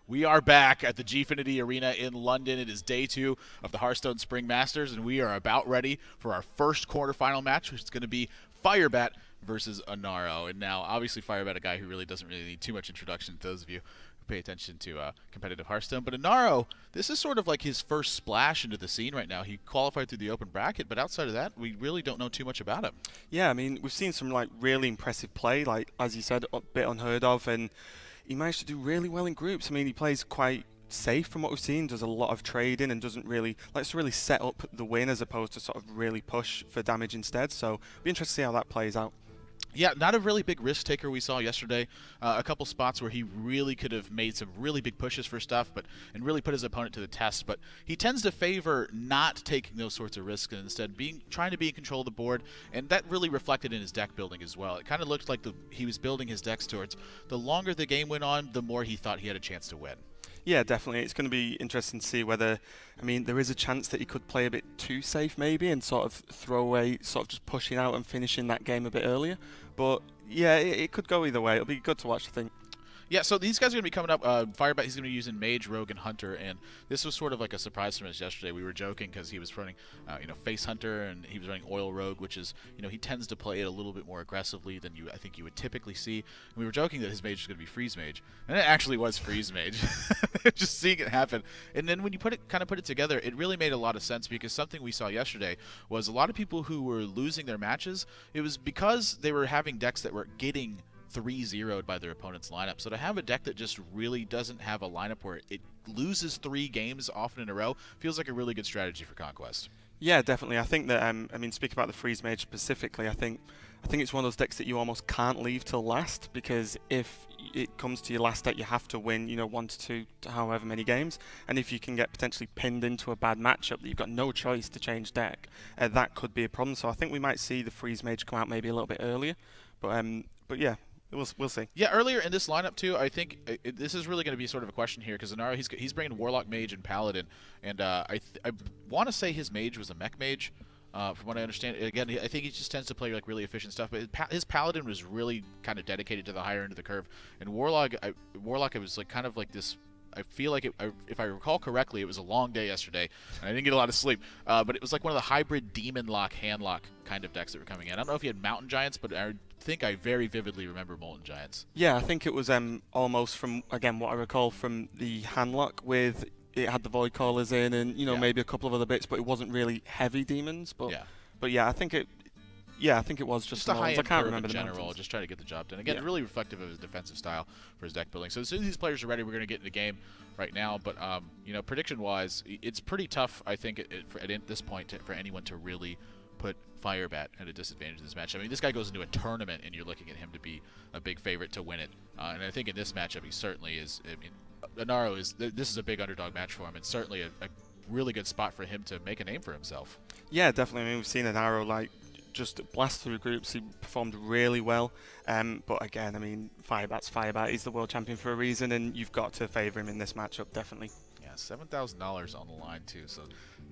We are back at the Gfinity Arena in London. It is day 2 of the Hearthstone Spring Masters, and we are about ready for our first quarterfinal match, which is going to be Firebat versus Anaro. And now, obviously, Firebat, a guy who really doesn't need too much introduction to those of you who pay attention to competitive Hearthstone. But Anaro, this is sort of like his first splash into the scene right now. He qualified through the open bracket, but outside of that, we really don't know too much about him. Yeah, I mean, we've seen some really impressive play, as you said, a bit unheard of, and he managed to do really well in groups. I mean, he plays quite safe from what we've seen, does a lot of trading and likes to really set up the win as opposed to sort of really push for damage instead. So be interested to see how that plays out. Yeah, not a really big risk taker we saw yesterday. A couple spots where he really could have made some really big pushes for stuff, and really put his opponent to the test. But he tends to favor not taking those sorts of risks and instead trying to be in control of the board, and that really reflected in his deck building as well. It kind of looked like he was building his decks towards the longer the game went on, the more he thought he had a chance to win. Yeah, definitely. It's going to be interesting to see whether, I mean, there is a chance that he could play a bit too safe maybe and sort of throw away, sort of just pushing out and finishing that game a bit earlier. But yeah, it could go either way. It'll be good to watch, I think. Yeah, so these guys are going to be coming up. Firebat, he's going to be using Mage, Rogue, and Hunter, and this was sort of like a surprise from us yesterday. We were joking because he was running, Face Hunter, and he was running Oil Rogue, which is, he tends to play it a little bit more aggressively than I think you would typically see. And we were joking that his Mage was going to be Freeze Mage, and it actually was Freeze Mage. Just seeing it happen, and then when you put it together, it really made a lot of sense because something we saw yesterday was a lot of people who were losing their matches. It was because they were having decks that were getting 3-0'd by their opponent's lineup. So to have a deck that just really doesn't have a lineup where it loses 3 games often in a row feels like a really good strategy for Conquest. Yeah, definitely. I think that, speaking about the Freeze Mage specifically, I think it's one of those decks that you almost can't leave till last, because if it comes to your last deck, you have to win, 1 to 2 to however many games, and if you can get potentially pinned into a bad matchup that you've got no choice to change deck, that could be a problem. So I think we might see the Freeze Mage come out maybe a little bit earlier, but yeah. We'll see. Yeah, earlier in this lineup too, I think this is really going to be sort of a question here because Anaro he's bringing Warlock, Mage, and Paladin, and I want to say his Mage was a Mech Mage, from what I understand. Again, I think he just tends to play like really efficient stuff, but his Paladin was really kind of dedicated to the higher end of the curve, and Warlock it was like kind of like this. I feel like if I recall correctly, it was a long day yesterday, and I didn't get a lot of sleep. But it was like one of the hybrid Demon Lock, Hand Lock kind of decks that were coming in. I don't know if he had Mountain Giants, but I think I very vividly remember Molten Giants. Yeah, I think it was almost from, again, what I recall from the Hand Lock with it had the Void Callers in and, maybe a couple of other bits, but it wasn't really heavy demons. But yeah, I think it was just a high-end I can't in remember the general, mountains. just trying to get the job done. Again, really reflective of his defensive style for his deck building. So as soon as these players are ready, we're going to get into the game right now. But prediction-wise, it's pretty tough, I think, at this point for anyone to really put Firebat at a disadvantage in this match. I mean, this guy goes into a tournament, and you're looking at him to be a big favorite to win it. And I think in this matchup, he certainly is. I mean, Anaro this is a big underdog match for him, and certainly a really good spot for him to make a name for himself. Yeah, definitely. I mean, we've seen Anaro just blast through groups. He performed really well, but again, I mean, Firebat's Firebat. He's the world champion for a reason, and you've got to favor him in this matchup, definitely. Yeah, $7,000 on the line too, so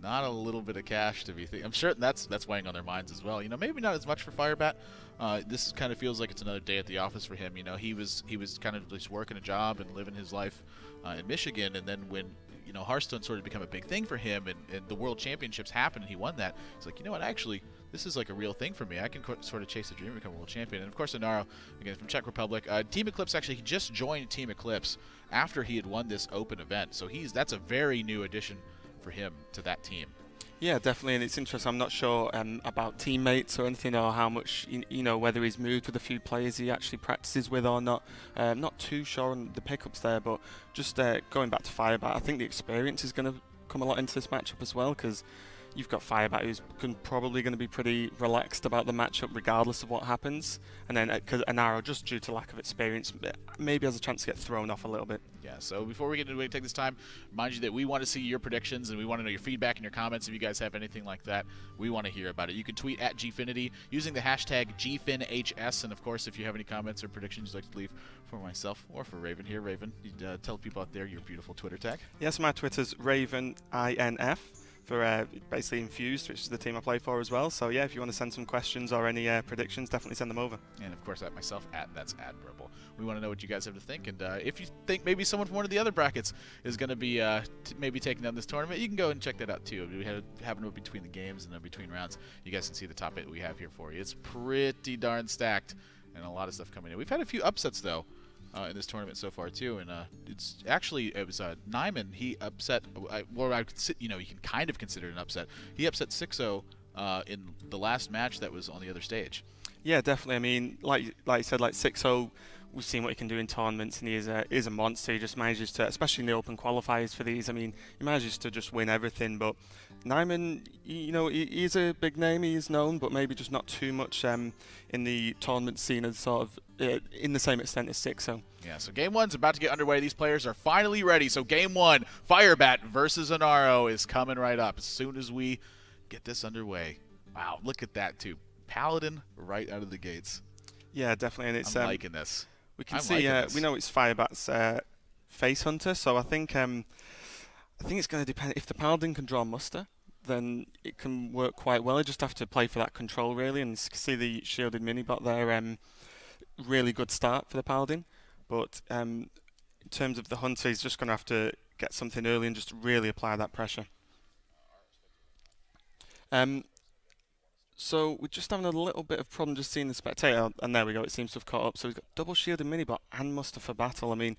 not a little bit of cash to be thinking. I'm sure that's weighing on their minds as well. Maybe not as much for Firebat. This kind of feels like it's another day at the office for him. He was kind of just working a job and living his life in Michigan, and then when Hearthstone sort of become a big thing for him, and the World Championships happened, and he won that. He's like, what, actually, this is like a real thing for me. I can sort of chase a dream and become a world champion. And of course, Anaro, again from Czech Republic. Team Eclipse, actually, he just joined Team Eclipse after he had won this open event. So that's a very new addition for him to that team. Yeah, definitely, and it's interesting. I'm not sure about teammates or anything, or how much, whether he's moved with a few players he actually practices with or not. Not too sure on the pickups there, but just going back to Firebat, I think the experience is going to come a lot into this matchup as well, because you've got Firebat who's probably going to be pretty relaxed about the matchup regardless of what happens, and then because Anaro, just due to lack of experience, maybe has a chance to get thrown off a little bit. Yeah, so before we get into it, take this time, remind you that we want to see your predictions and we want to know your feedback and your comments. If you guys have anything like that, we want to hear about it. You can tweet at Gfinity using the hashtag GFinHS, and of course, if you have any comments or predictions you'd like to leave for myself or for Raven here, Raven, you tell people out there your beautiful Twitter tag. Yes, my Twitter's RavenINF. for basically Infused, which is the team I play for as well. So yeah, if you want to send some questions or any predictions, definitely send them over. And of course, at myself, that's Admirable. We want to know what you guys have to think, and if you think maybe someone from one of the other brackets is going to be maybe taking down this tournament, you can go and check that out too. We have them between the games and then between rounds. You guys can see the top 8 we have here for you. It's pretty darn stacked, and a lot of stuff coming in. We've had a few upsets though. In this tournament so far too, and it was Nyman. He upset. You can kind of consider it an upset. He upset 6-0 in the last match that was on the other stage. Yeah, definitely. I mean, like you said, like 6-0. We've seen what he can do in tournaments, and he is a monster. He just manages to, especially in the open qualifiers for these. I mean, he manages to just win everything. But Nyman, he is a big name. He is known, but maybe just not too much in the tournament scene as sort of in the same extent as 6-0. Yeah, so game 1's about to get underway. These players are finally ready. So game 1, Firebat versus Anaro is coming right up as soon as we get this underway. Wow, look at that too. Paladin right out of the gates. Yeah, definitely, and it's I'm liking this. We can see. We know it's Firebat's face hunter, so I think it's going to depend. If the Paladin can draw muster, then it can work quite well. You just have to play for that control really, and see the shielded mini bot there. Really good start for the Paladin, but in terms of the hunter, he's just going to have to get something early and just really apply that pressure. So we're just having a little bit of problem just seeing the spectator, and there we go, it seems to have caught up. So we've got double shielded minibot and muster for battle. I mean,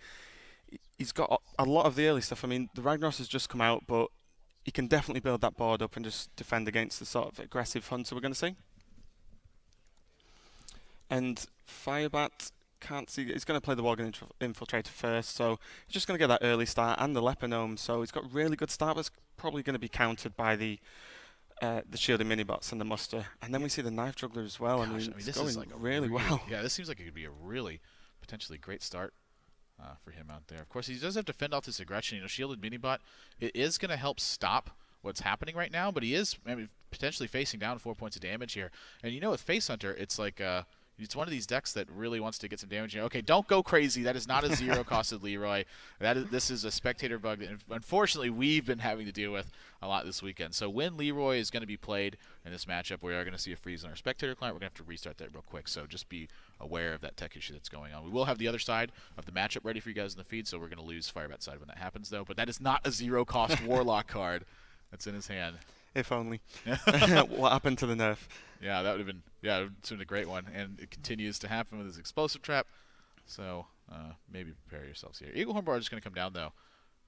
he's got a lot of the early stuff. I mean, the Ragnaros has just come out, but he can definitely build that board up and just defend against the sort of aggressive hunter we're going to see. And Firebat can't see, he's going to play the Worgen Infiltrator first, so he's just going to get that early start and the Leper Gnome. So he's got really good start, but it's probably going to be countered by the shielded minibots and the muster, and then we see the knife juggler as well. Gosh, I mean, this it's going is like really well. Yeah, this seems like it could be a really potentially great start for him out there. Of course, he does have to fend off this aggression. Shielded minibot, it is going to help stop what's happening right now, but he is potentially facing down 4 points of damage here. And with Face Hunter, it's like it's one of these decks that really wants to get some damage. Okay, don't go crazy. That is not a zero-costed Leroy. This is a spectator bug that, unfortunately, we've been having to deal with a lot this weekend. So when Leroy is going to be played in this matchup, we are going to see a freeze on our spectator client. We're going to have to restart that real quick. So just be aware of that tech issue that's going on. We will have the other side of the matchup ready for you guys in the feed, so we're going to lose Firebat side when that happens, though. But that is not a zero-cost Warlock card that's in his hand. If only. What happened to the nerf? Yeah, that would have been a great one, and it continues to happen with his explosive trap. So maybe prepare yourselves here. Eagle Hornbar is just going to come down though,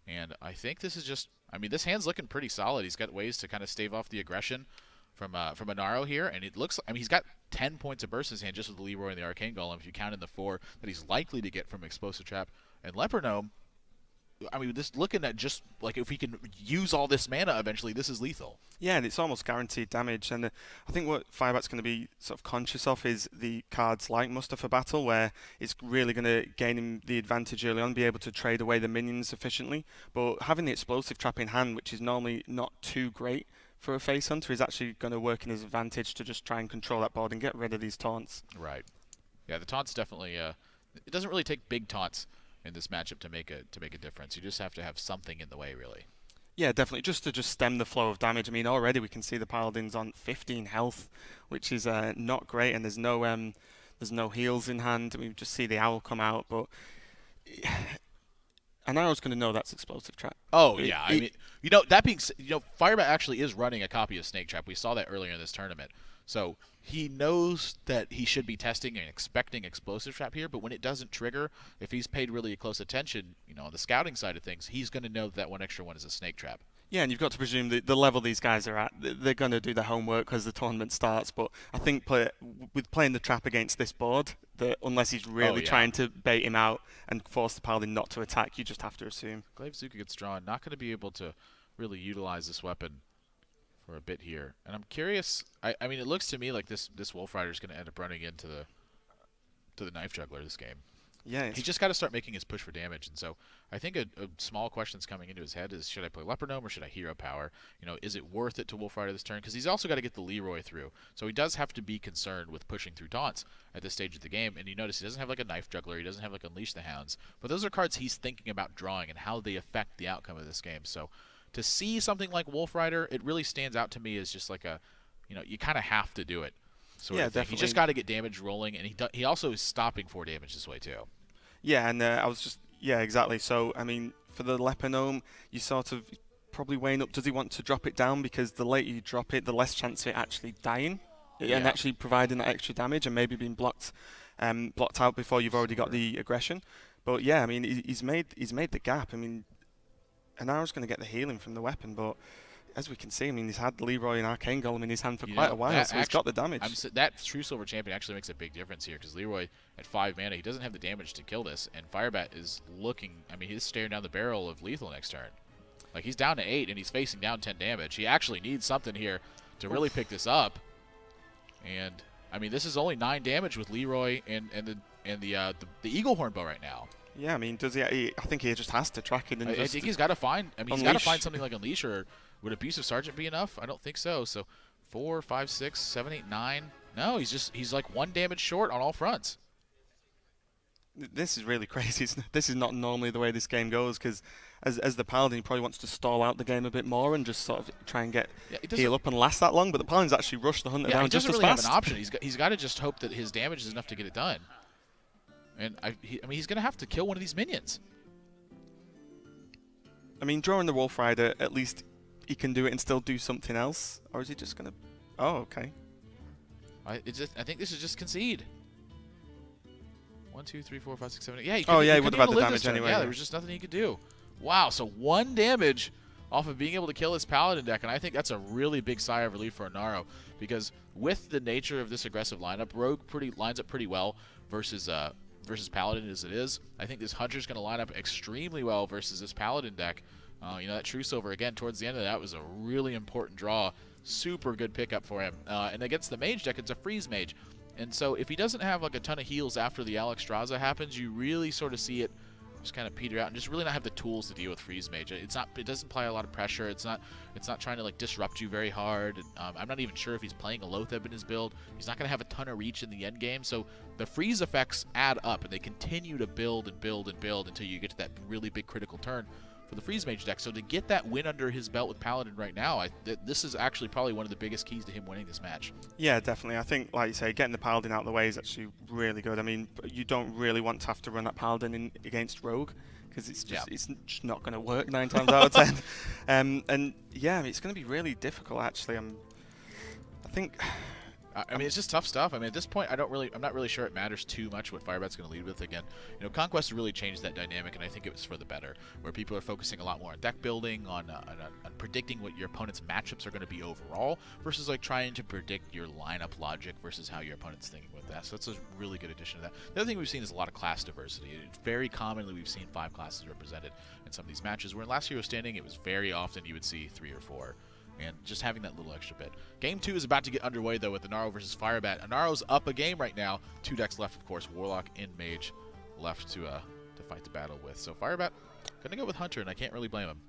and I think this is just. This hand's looking pretty solid. He's got ways to kind of stave off the aggression from Anaro here, and it looks. He's got 10 points of burst in his hand just with the Leroy and the Arcane Golem. If you count in the 4 that he's likely to get from explosive trap and Leper Gnome. This looking at just like if we can use all this mana eventually, this is lethal. Yeah, and it's almost guaranteed damage. And I think what Firebat's going to be sort of conscious of is the cards like Muster for Battle, where it's really going to gain him the advantage early on, be able to trade away the minions efficiently. But having the explosive trap in hand, which is normally not too great for a face hunter, is actually going to work in his advantage to just try and control that board and get rid of these taunts. Right. Yeah, the taunts definitely. It doesn't really take big taunts in this matchup to make a difference. You just have to have something in the way, really. Yeah, definitely. Just to stem the flow of damage. Already we can see the Paladin's on 15 health, which is not great, and there's no heals in hand. We just see the owl come out, but Anaro's going to know that's explosive trap. Oh yeah, that being Firebat actually is running a copy of Snake Trap. We saw that earlier in this tournament. So he knows that he should be testing and expecting explosive trap here, but when it doesn't trigger, if he's paid really close attention, on the scouting side of things, he's going to know that one extra one is a snake trap. Yeah, and you've got to presume the level these guys are at, they're going to do their homework as the tournament starts. But I think with playing the trap against this board, that unless he's really trying to bait him out and force the Paladin not to attack, you just have to assume. Glaive Zuka gets drawn, not going to be able to really utilize this weapon for a bit here. And I'm curious, it looks to me like this Wolf Rider is going to end up running into the Knife Juggler this game. Yeah, he's just got to start making his push for damage. And so I think a small question that's coming into his head is, should I play Leper Gnome or should I Hero Power? Is it worth it to Wolf Rider this turn? Because he's also got to get the Leroy through. So he does have to be concerned with pushing through taunts at this stage of the game. And you notice he doesn't have like a Knife Juggler. He doesn't have like Unleash the Hounds. But those are cards he's thinking about drawing and how they affect the outcome of this game. So to see something like Wolf Rider, it really stands out to me as just like a, you kind of have to do it. Sort Yeah, of thing. definitely. He just got to get damage rolling, and he also is stopping 4 damage this way too. Yeah, and I was just exactly. So I mean, for the Leponome, you sort of probably weighing up. Does he want to drop it down, because the later you drop it, the less chance of it actually dying and actually providing that extra damage and maybe being blocked out before you've already got the aggression. But yeah, I mean, he's made the gap. I mean, Anaro's going to get the healing from the weapon, but as we can see, I mean, he's had Leroy and Arcane Golem in his hand for quite a while, so he's got the damage. That True Silver Champion actually makes a big difference here, because Leroy at 5 mana, he doesn't have the damage to kill this, and Firebat is looking, I mean, he's staring down the barrel of lethal next turn. Like, he's down to 8, and he's facing down 10 damage. He actually needs something here to really pick this up. And, I mean, this is only 9 damage with Leroy and the Eagle Horn bow right now. Yeah, I mean, does he? I think he just has to track it. And I think he's got to find. I mean, he's got to find something like Unleash, or would Abusive Sergeant be enough? I don't think so. So, 4, 5, 6, 7, 8, 9. No, he's like 1 damage short on all fronts. This is really crazy. This is not normally the way this game goes, because as the Paladin, he probably wants to stall out the game a bit more and just sort of try and get heal up and last that long. But the Paladin's actually rushed the Hunter down just as fast. He doesn't really have an option. He's got to just hope that his damage is enough to get it done. And I mean, he's going to have to kill one of these minions. I mean, drawing the Wolf Rider, at least he can do it and still do something else. Or is he just going to... Oh, okay. I think this is just concede. 1, 2, 3, 4, 5, 6, 7, 8. Yeah, he would have had the damage anyway. Yeah, there was just nothing he could do. Wow, so 1 damage off of being able to kill his Paladin deck, and I think that's a really big sigh of relief for Anaro, because with the nature of this aggressive lineup, Rogue lines up pretty well versus Paladin as it is. I think this Hunter's going to line up extremely well versus this Paladin deck. That True Silver, again, towards the end of that was a really important draw. Super good pickup for him. And against the Mage deck, it's a Freeze Mage. And so if he doesn't have like a ton of heals after the Alexstrasza happens, you really sort of see it just kind of peter out and just really not have the tools to deal with Freeze Mage. It doesn't apply a lot of pressure. It's not trying to like disrupt you very hard. I'm not even sure if he's playing a Lotheb in his build. He's not going to have a ton of reach in the end game. So the freeze effects add up, and they continue to build and build and build until you get to that really big critical turn for the Freeze Mage deck. So to get that win under his belt with Paladin right now, this is actually probably one of the biggest keys to him winning this match. Yeah, definitely. I think, like you say, getting the Paladin out of the way is actually really good. I mean, you don't really want to have to run that Paladin against Rogue, because it's just not going to work 9 times out of 10. And yeah, I mean, it's going to be really difficult actually. I mean, it's just tough stuff. I mean, at this point, I'm not really sure it matters too much what Firebat's going to lead with. Again, Conquest really changed that dynamic, and I think it was for the better, where people are focusing a lot more on deck building, on predicting what your opponent's matchups are going to be overall, versus like trying to predict your lineup logic versus how your opponent's thinking with that. So that's a really good addition to that. The other thing we've seen is a lot of class diversity. Very commonly, we've seen 5 classes represented in some of these matches, where in last Hero Standing, it was very often you would see 3 or 4. And just having that little extra bit. Game 2 is about to get underway, though, with Anaro versus Firebat. Anaro's up a game right now. 2 decks left, of course. Warlock and Mage left to fight the battle with. So Firebat going to go with Hunter, and I can't really blame him.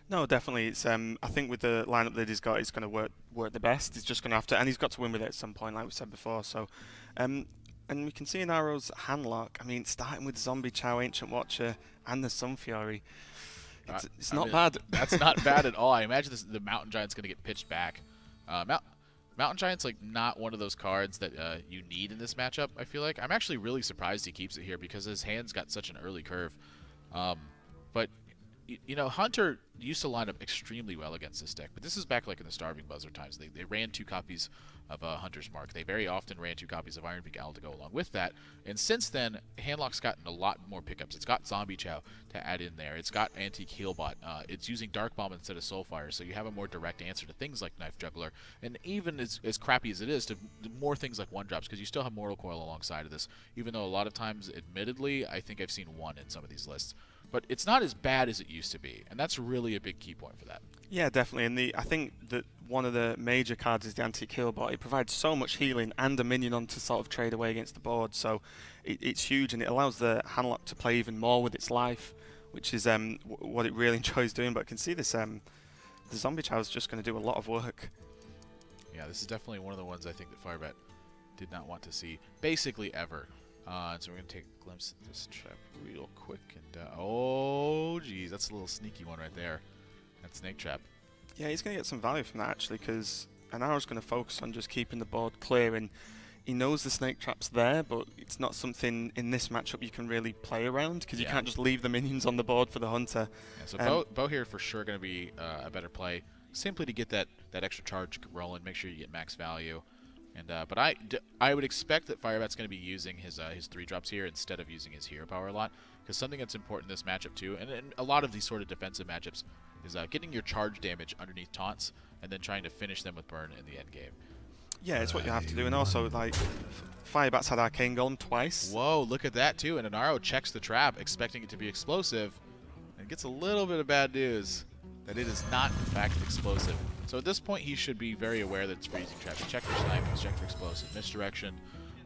No, definitely. It's I think with the lineup that he's got, he's going to work the best. He's just going to have to, and he's got to win with it at some point, like we said before. So, and we can see Anaro's handlock. I mean, starting with Zombie Chow, Ancient Watcher, and the Sun Fury. It's not bad. That's not bad at all. I imagine the Mountain Giant's going to get pitched back. Mountain Giant's like not one of those cards that you need in this matchup, I feel like. I'm actually really surprised he keeps it here, because his hand's got such an early curve. But Hunter used to line up extremely well against this deck, but this is back like in the Starving Buzzer times. They ran 2 copies of Hunter's Mark. They very often ran 2 copies of Ironbeak Owl to go along with that. And since then, Handlock's gotten a lot more pickups. It's got Zombie Chow to add in there. It's got Antique Healbot. It's using Dark Bomb instead of Soulfire, so you have a more direct answer to things like Knife Juggler. And even as crappy as it is, to more things like 1-drops, because you still have Mortal Coil alongside of this, even though a lot of times, admittedly, I think I've seen 1 in some of these lists. But it's not as bad as it used to be, and that's really a big key point for that. Yeah, definitely. And I think that one of the major cards is the Antique Healbot. It provides so much healing and a minion on to sort of trade away against the board, so it's huge, and it allows the Handlock to play even more with its life, which is what it really enjoys doing. But I can see this, the Zombie Chow is just going to do a lot of work. Yeah, this is definitely one of the ones I think that Firebat did not want to see basically ever. And so we're going to take a glimpse at this trap real quick. And oh, geez, that's a little sneaky one right there. that snake trap. Yeah, he's going to get some value from that actually, because Anaro's going to focus on just keeping the board clear, and he knows the snake trap's there, but it's not something in this matchup you can really play around, because you can't just leave the minions on the board for the hunter. Yeah, so Bo here for sure going to be a better play, simply to get that extra charge rolling, make sure you get max value. And but I would expect that Firebat's going to be using his 3-drops here instead of using his hero power a lot, because something that's important in this matchup too, and a lot of these sort of defensive matchups, is getting your charge damage underneath taunts and then trying to finish them with burn in the end game. Yeah, it's what you have to do, and also like Firebat's had Arcane Golem twice. Whoa, look at that too, and Anaro checks the trap, expecting it to be explosive, and gets a little bit of bad news that it is not in fact explosive. So at this point he should be very aware that it's freezing trap. Check for snipe, check for explosive, misdirection,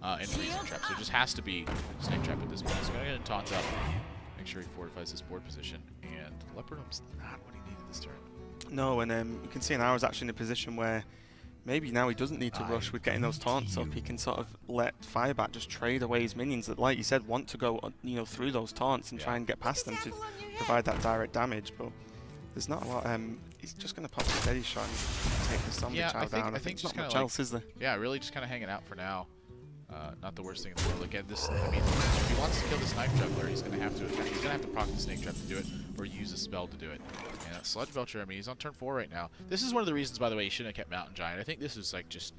and freezing trap. So it just has to be snake trap at this point. So I'm gonna get taunt up, make sure he fortifies his board position, and Leopardum's not what he needed this turn. No, and you can see Anaro's actually in a position where maybe now he doesn't need to rush with getting those taunts up. He can sort of let Firebat just trade away his minions that, like you said, want to go through those taunts and try and get past them to provide that direct damage. But there's not a lot. He's just going to pop a steady shot and take the zombie chow down. I think there's just not much like, else, is there? Yeah, really just kind of hanging out for now. Not the worst thing in the world. Again, this, I mean, if he wants to kill this knife juggler, he's going to have to proc the snake trap to do it, or use a spell to do it. And that Sludge Belcher, I mean, he's on turn 4 right now. This is one of the reasons, by the way, he shouldn't have kept Mountain Giant. I think this is like just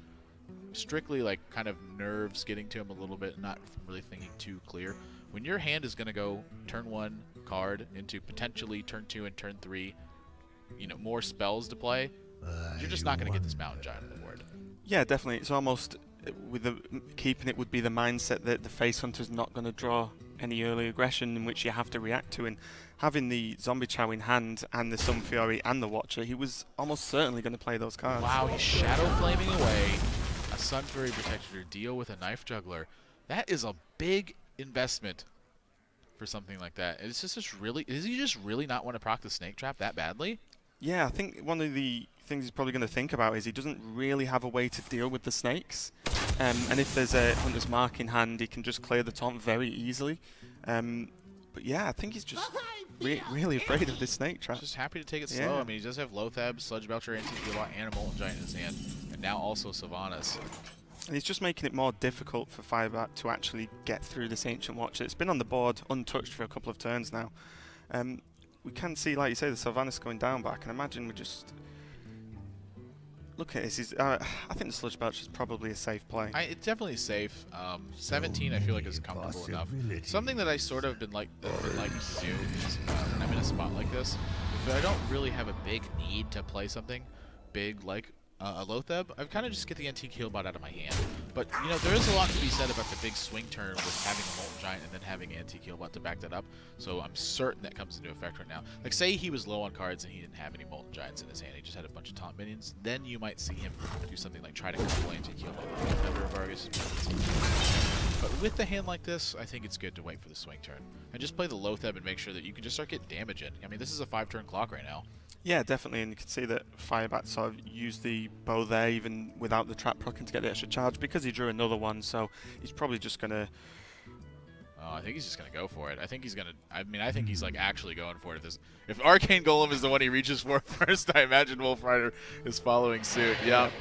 strictly like kind of nerves getting to him a little bit, not really thinking too clear. When your hand is going to go turn 1 card into potentially turn 2 and turn 3, more spells to play, you're just not going to get this Mountain Giant on the board. Yeah, definitely. It's almost keeping it would be the mindset that the face hunter's not going to draw any early aggression in which you have to react to, and having the zombie chow in hand and the Sun Fury and the Watcher, he was almost certainly going to play those cards. Wow, he's shadow flaming away a Sun Fury protector to deal with a knife juggler. That is a big investment for something like that. Does he just really not want to proc the snake trap that badly? Yeah, I think one of the things he's probably going to think about is he doesn't really have a way to deal with the snakes. And if there's a Hunter's Mark in hand, he can just clear the taunt very easily. But yeah, I think he's just really afraid of this snake trap. Just happy to take it slow. I mean, he does have Lothab, Sludge Belcher, Anti-Heal, and a Molten Giant in his hand, and now also Sylvanas. And he's just making it more difficult for Firebat to actually get through this Ancient Watcher. It's been on the board untouched for a couple of turns now. We can see, like you say, the Sylvanas going down, but I can imagine we just look at this. I think the Sludge Belcher is probably a safe play. It's definitely safe. 17, I feel like, is comfortable enough. Something that I sort of been liking to do is when I'm in a spot like this, if I don't really have a big need to play something big like a Lothab, I kind of just get the Antique Healbot out of my hand. But, there is a lot to be said about the big swing turn with having a Molten Giant and then having Antique Healbot to back that up. So I'm certain that comes into effect right now. Like, say he was low on cards and he didn't have any Molten Giants in his hand, he just had a bunch of taunt minions, then you might see him do something like try to couple Antique Healbot with Vargas. But with a hand like this, I think it's good to wait for the swing turn. And just play the Lothab and make sure that you can just start getting damage in. I mean, this is a 5-turn clock right now. Yeah, definitely, and you can see that Firebat sort of used the bow there even without the trap proccing to get the extra charge because he drew another one, so he's probably just going to... Oh, I think he's just going to go for it. I think he's going to... I think he's like actually going for it. If Arcane Golem is the one he reaches for first, I imagine Wolf Rider is following suit. Yep.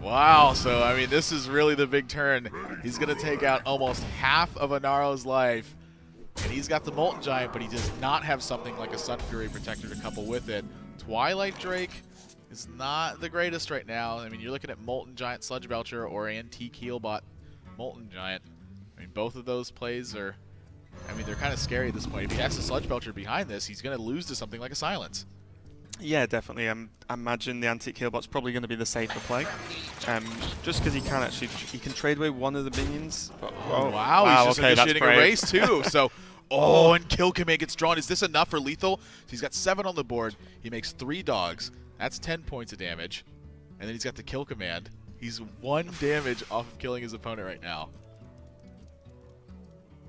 Wow, so, I mean, this is really the big turn. He's going to take out almost half of Anaro's life, and he's got the Molten Giant, but he does not have something like a Sun Fury Protector to couple with it. Twilight Drake is not the greatest right now. I mean, you're looking at Molten Giant Sludge Belcher or Antique Healbot Molten Giant. I mean, both of those plays are, they're kind of scary at this point. If he has a Sludge Belcher behind this, he's going to lose to something like a Silence. Yeah, definitely. I imagine the Antique Healbot's probably going to be the safer play. Just because he can trade away one of the minions. But, wow, he's just initiating a race too. So. Oh, and Kill Command gets drawn. Is this enough for lethal? So he's got 7 on the board. He makes 3 dogs. That's 10 points of damage. And then he's got the Kill Command. He's 1 damage off of killing his opponent right now.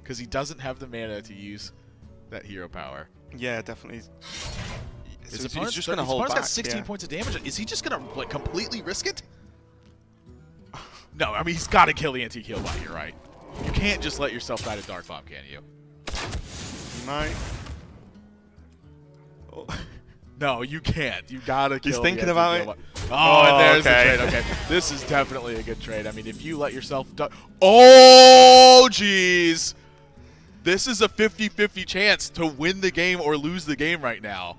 Because he doesn't have the mana to use that hero power. Yeah, definitely. His opponent's just going to hold back. Got 16 points of damage. Is he just going to completely risk it? No, he's got to kill the Antique Healbot. You're right. You can't just let yourself die to Dark Bomb, can you? Might. Oh. No, you can't. You gotta kill. He's thinking about it. Oh, and there's okay. the trade. Okay, this is definitely a good trade. I mean, if you let yourself. Oh, jeez. This is a 50-50 chance to win the game or lose the game right now.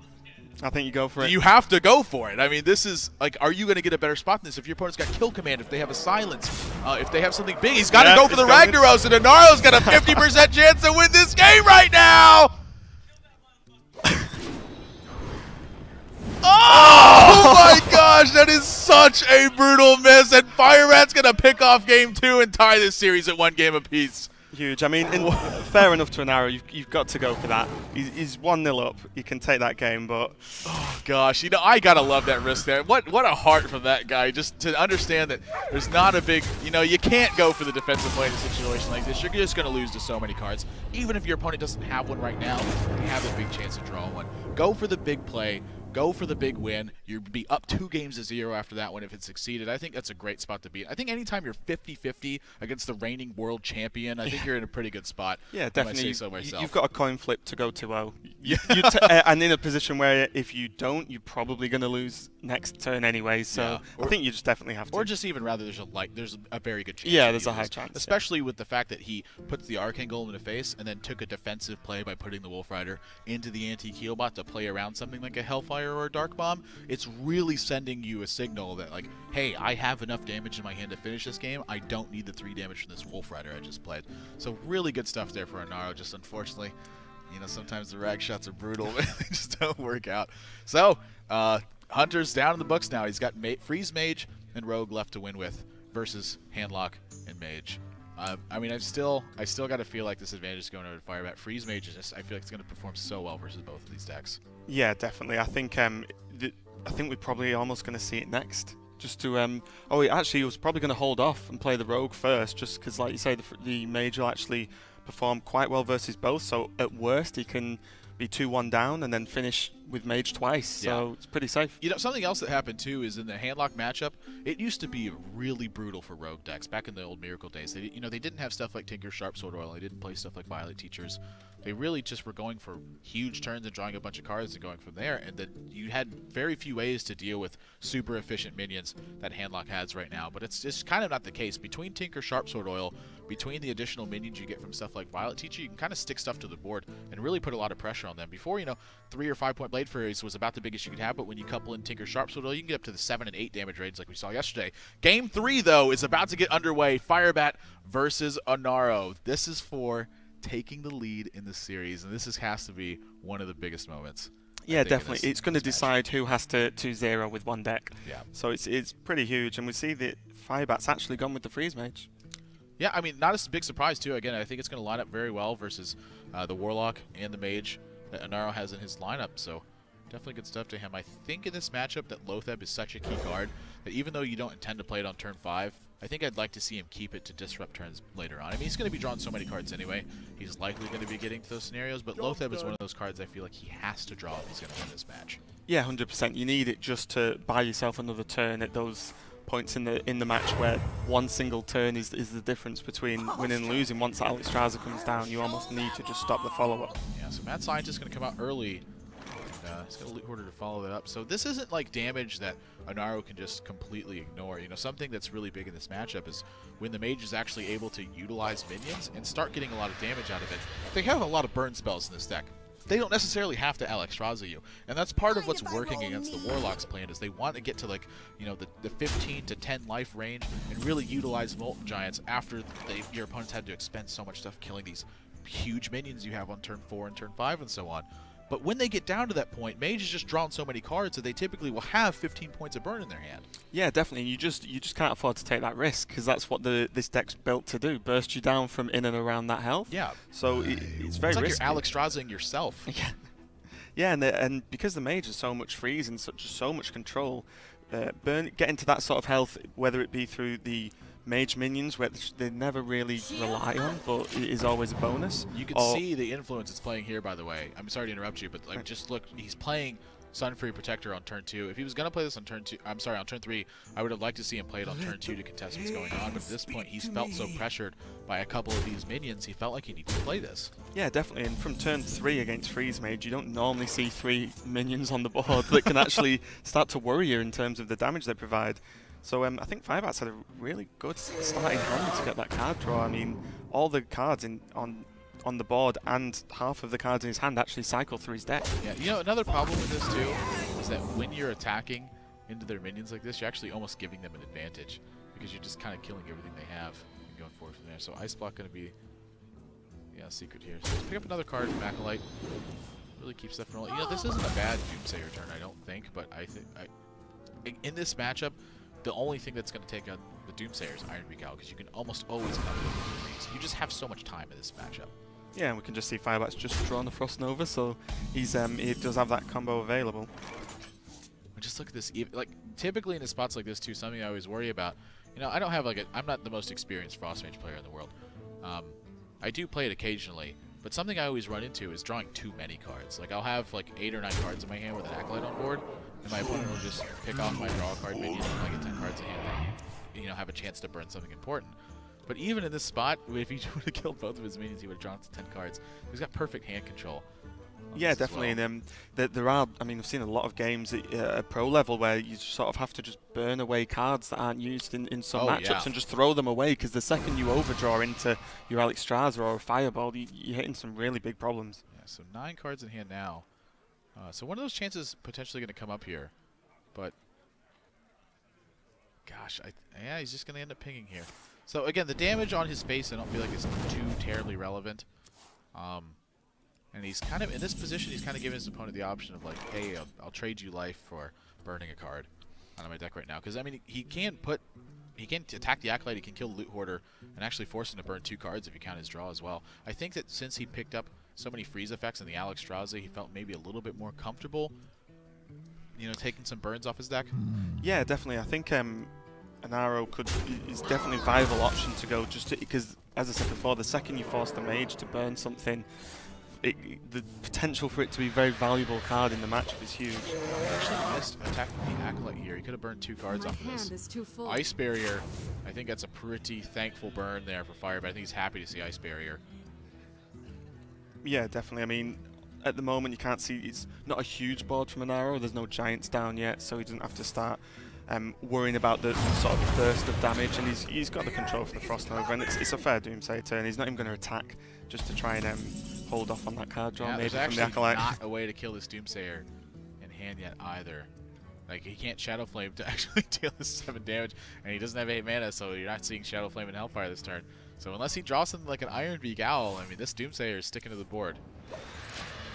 I think you go for it. You have to go for it. I mean, this is like, are you going to get a better spot than this? If your opponent's got kill command, if they have a silence, if they have something big, he's got to go for the Ragnaros, and Anaro's got a 50% chance to win this game right now. Oh my gosh, that is such a brutal miss, and Firebat's going to pick off game 2 and tie this series at 1 game apiece. Huge. I mean, fair enough to Anaro. You've got to go for that. He's 1-0 up. You can take that game, but oh gosh, you know, I gotta love that risk there. What a heart from that guy, just to understand that there's not a big, you know, you can't go for the defensive play in a situation like this. You're just gonna lose to so many cards. Even if your opponent doesn't have one right now, they have a big chance to draw one. Go for the big play. Go for the big win. You'd be up 2 games to 0 after that one if it succeeded. I think that's a great spot to be in. I think anytime you're 50-50 against the reigning world champion, I think you're in a pretty good spot. Yeah, definitely. I say so myself. You've got a coin flip to go 2-0. Yeah. And in a position where if you don't, you're probably going to lose next turn anyway. So I think you just definitely have to. Or just even rather, there's a very good chance. Yeah, there's a high chance. Especially with the fact that he puts the Arcane Golem in the face and then took a defensive play by putting the Wolf Rider into the anti-Keelbot to play around something like a Hellfire or a Dark Bomb. It's really sending you a signal that, like, hey, I have enough damage in my hand to finish this game. I don't need the 3 damage from this Wolf Rider I just played. So really good stuff there for Anaro. Just unfortunately, you know, sometimes the rag shots are brutal. They just don't work out. So Hunter's down in the books now. He's got Freeze Mage and Rogue left to win with versus Handlock and Mage. I mean, I still got to feel like this advantage is going over to Firebat. Freeze Mage is just, I feel like it's going to perform so well versus both of these decks. Yeah, definitely. I think we're probably almost going to see it next. Just to he was probably going to hold off and play the Rogue first, just because, like you say, the Mage will actually perform quite well versus both. So at worst, he can be 2-1 down and then finish with Mage twice. So it's pretty safe. You know, something else that happened too is in the Handlock matchup, it used to be really brutal for Rogue decks back in the old Miracle days. They didn't have stuff like Tinker Sharp Sword Oil. They didn't play stuff like Violet Teachers. They really just were going for huge turns and drawing a bunch of cards and going from there. And then you had very few ways to deal with super efficient minions that Handlock has right now. But it's just kind of not the case. Between Tinker Sharp Sword Oil, between the additional minions you get from stuff like Violet Teacher, you can kind of stick stuff to the board and really put a lot of pressure on them. Before, 3 or 5 point Blade Furies was about the biggest you could have, but when you couple in Tinker Sharp Sword Oil, you can get up to the 7 and 8 damage range like we saw yesterday. Game 3, though, is about to get underway. Firebat versus Anaro. This is for taking the lead in the series, and this has to be one of the biggest moments. Yeah, definitely. It's going to decide who has to 2-0 with one deck. Yeah. So it's pretty huge, and we see that Firebat's actually gone with the Freeze Mage. Yeah, I mean, not a big surprise, too. Again, I think it's going to line up very well versus the Warlock and the Mage that Anaro has in his lineup, so definitely good stuff to him. I think in this matchup that Lotheb is such a key card that even though you don't intend to play it on turn 5, I think I'd like to see him keep it to disrupt turns later on. I mean, he's going to be drawing so many cards anyway. He's likely going to be getting to those scenarios, but Lotheb is one of those cards I feel like he has to draw if he's going to win this match. Yeah, 100%. You need it just to buy yourself another turn at those points in the match where one single turn is the difference between winning and losing. Once Alexstrasza comes down, you almost need to just stop the follow-up. Yeah, so Mad Scientist is going to come out early. He's got a loot hoarder to follow that up. So this isn't like damage that Anaro can just completely ignore. Something that's really big in this matchup is when the Mage is actually able to utilize minions and start getting a lot of damage out of it. They have a lot of burn spells in this deck. They don't necessarily have to Alexstrasza you. And that's part of what's working against the Warlock's plan is they want to get to, like, the 15 to 10 life range and really utilize Molten Giants after your opponents had to expend so much stuff killing these huge minions you have on turn 4 and turn 5 and so on. But when they get down to that point, Mage is just drawn so many cards that they typically will have 15 points of burn in their hand. Yeah, definitely. You just can't afford to take that risk because that's what this deck's built to do: burst you down from in and around that health. Yeah. So it's very risky. It's like you're Alexstraszaing yourself. Yeah. Yeah, and because the Mage has so much freeze and so much control, getting to that sort of health, whether it be through the Mage minions, which they never really rely on, but it is always a bonus. You can see the influence it's playing here, by the way. I'm sorry to interrupt you, but just look, he's playing Sunfree Protector on turn 2. If he was going to play this on turn 2, I'm sorry, on turn 3, I would have liked to see him play it on turn 2 to contest what's going on. But at this point, he's felt so pressured by a couple of these minions, he felt like he needed to play this. Yeah, definitely. And from turn 3 against Freeze Mage, you don't normally see 3 minions on the board that can actually start to worry you in terms of the damage they provide. So I think Firebat's had a really good starting hand to get that card draw. I mean, all the cards on the board and half of the cards in his hand actually cycle through his deck. Yeah, you know, another problem with this too is that when you're attacking into their minions like this, you're actually almost giving them an advantage because you're just kind of killing everything they have and going forward from there. So Ice Block going to be, yeah, secret here. So let's pick up another card from Acolyte. Really keeps that from rolling. You know, this isn't a bad Doomsayer turn, I don't think, but I think in this matchup, the only thing that's going to take out the Doomsayer is Iron Beak Owl because you can almost always come with things. You just have so much time in this matchup. Yeah, and we can just see Firebat's just drawn the Frost Nova, so he does have that combo available. Just look at this. Like typically in spots like this too, something I always worry about. You know, I don't have I'm not the most experienced Frost Mage player in the world. I do play it occasionally, but something I always run into is drawing too many cards. Like I'll have like 8 or 9 cards in my hand with an Acolyte on board, and my opponent will just pick off my draw card minion and I get 10 cards in hand and, you know, have a chance to burn something important. But even in this spot, if he would have killed both of his minions, he would have drawn to 10 cards. He's got perfect hand control. Yeah, definitely. Well. And there are, I mean, I've seen a lot of games at pro level where you sort of have to just burn away cards that aren't used in some matchups and just throw them away, because the second you overdraw into your Alexstrasza or a Fireball, you're hitting some really big problems. Yeah, so 9 cards in hand now. So one of those chances potentially going to come up here. But, gosh, yeah, he's just going to end up pinging here. So again, the damage on his face I don't feel like is too terribly relevant. And he's kind of, in this position, he's kind of giving his opponent the option of like, hey, I'll trade you life for burning a card out of my deck right now. Because, I mean, he can attack the Acolyte, he can kill the Loot Hoarder, and actually force him to burn 2 cards if you count his draw as well. I think that since he picked up so many freeze effects in the Alexstrasza, he felt maybe a little bit more comfortable, you know, taking some burns off his deck. Yeah, definitely. I think Anaro is definitely a viable option to go, just because, as I said before, the second you force the Mage to burn something, the potential for it to be a very valuable card in the matchup is huge. He actually missed attacking the Acolyte here. He could have burned 2 cards off of this. Ice Barrier, I think that's a pretty thankful burn there for Firebat. I think he's happy to see Ice Barrier. Yeah, definitely. I mean, at the moment you can't see, it's not a huge board from Anaro. There's no Giants down yet, so he doesn't have to start worrying about the sort of burst of damage, and he's got the control for the Frost Nova, and it's a fair Doomsayer turn. He's not even going to attack just to try and hold off on that card draw, maybe from the Acolyte. There's not a way to kill this Doomsayer in hand yet either. Like, he can't Shadow Flame to actually deal this 7 damage, and he doesn't have 8 mana, so you're not seeing Shadow Flame and Hellfire this turn. So unless he draws something like an Iron Beak Owl, I mean, this Doomsayer is sticking to the board.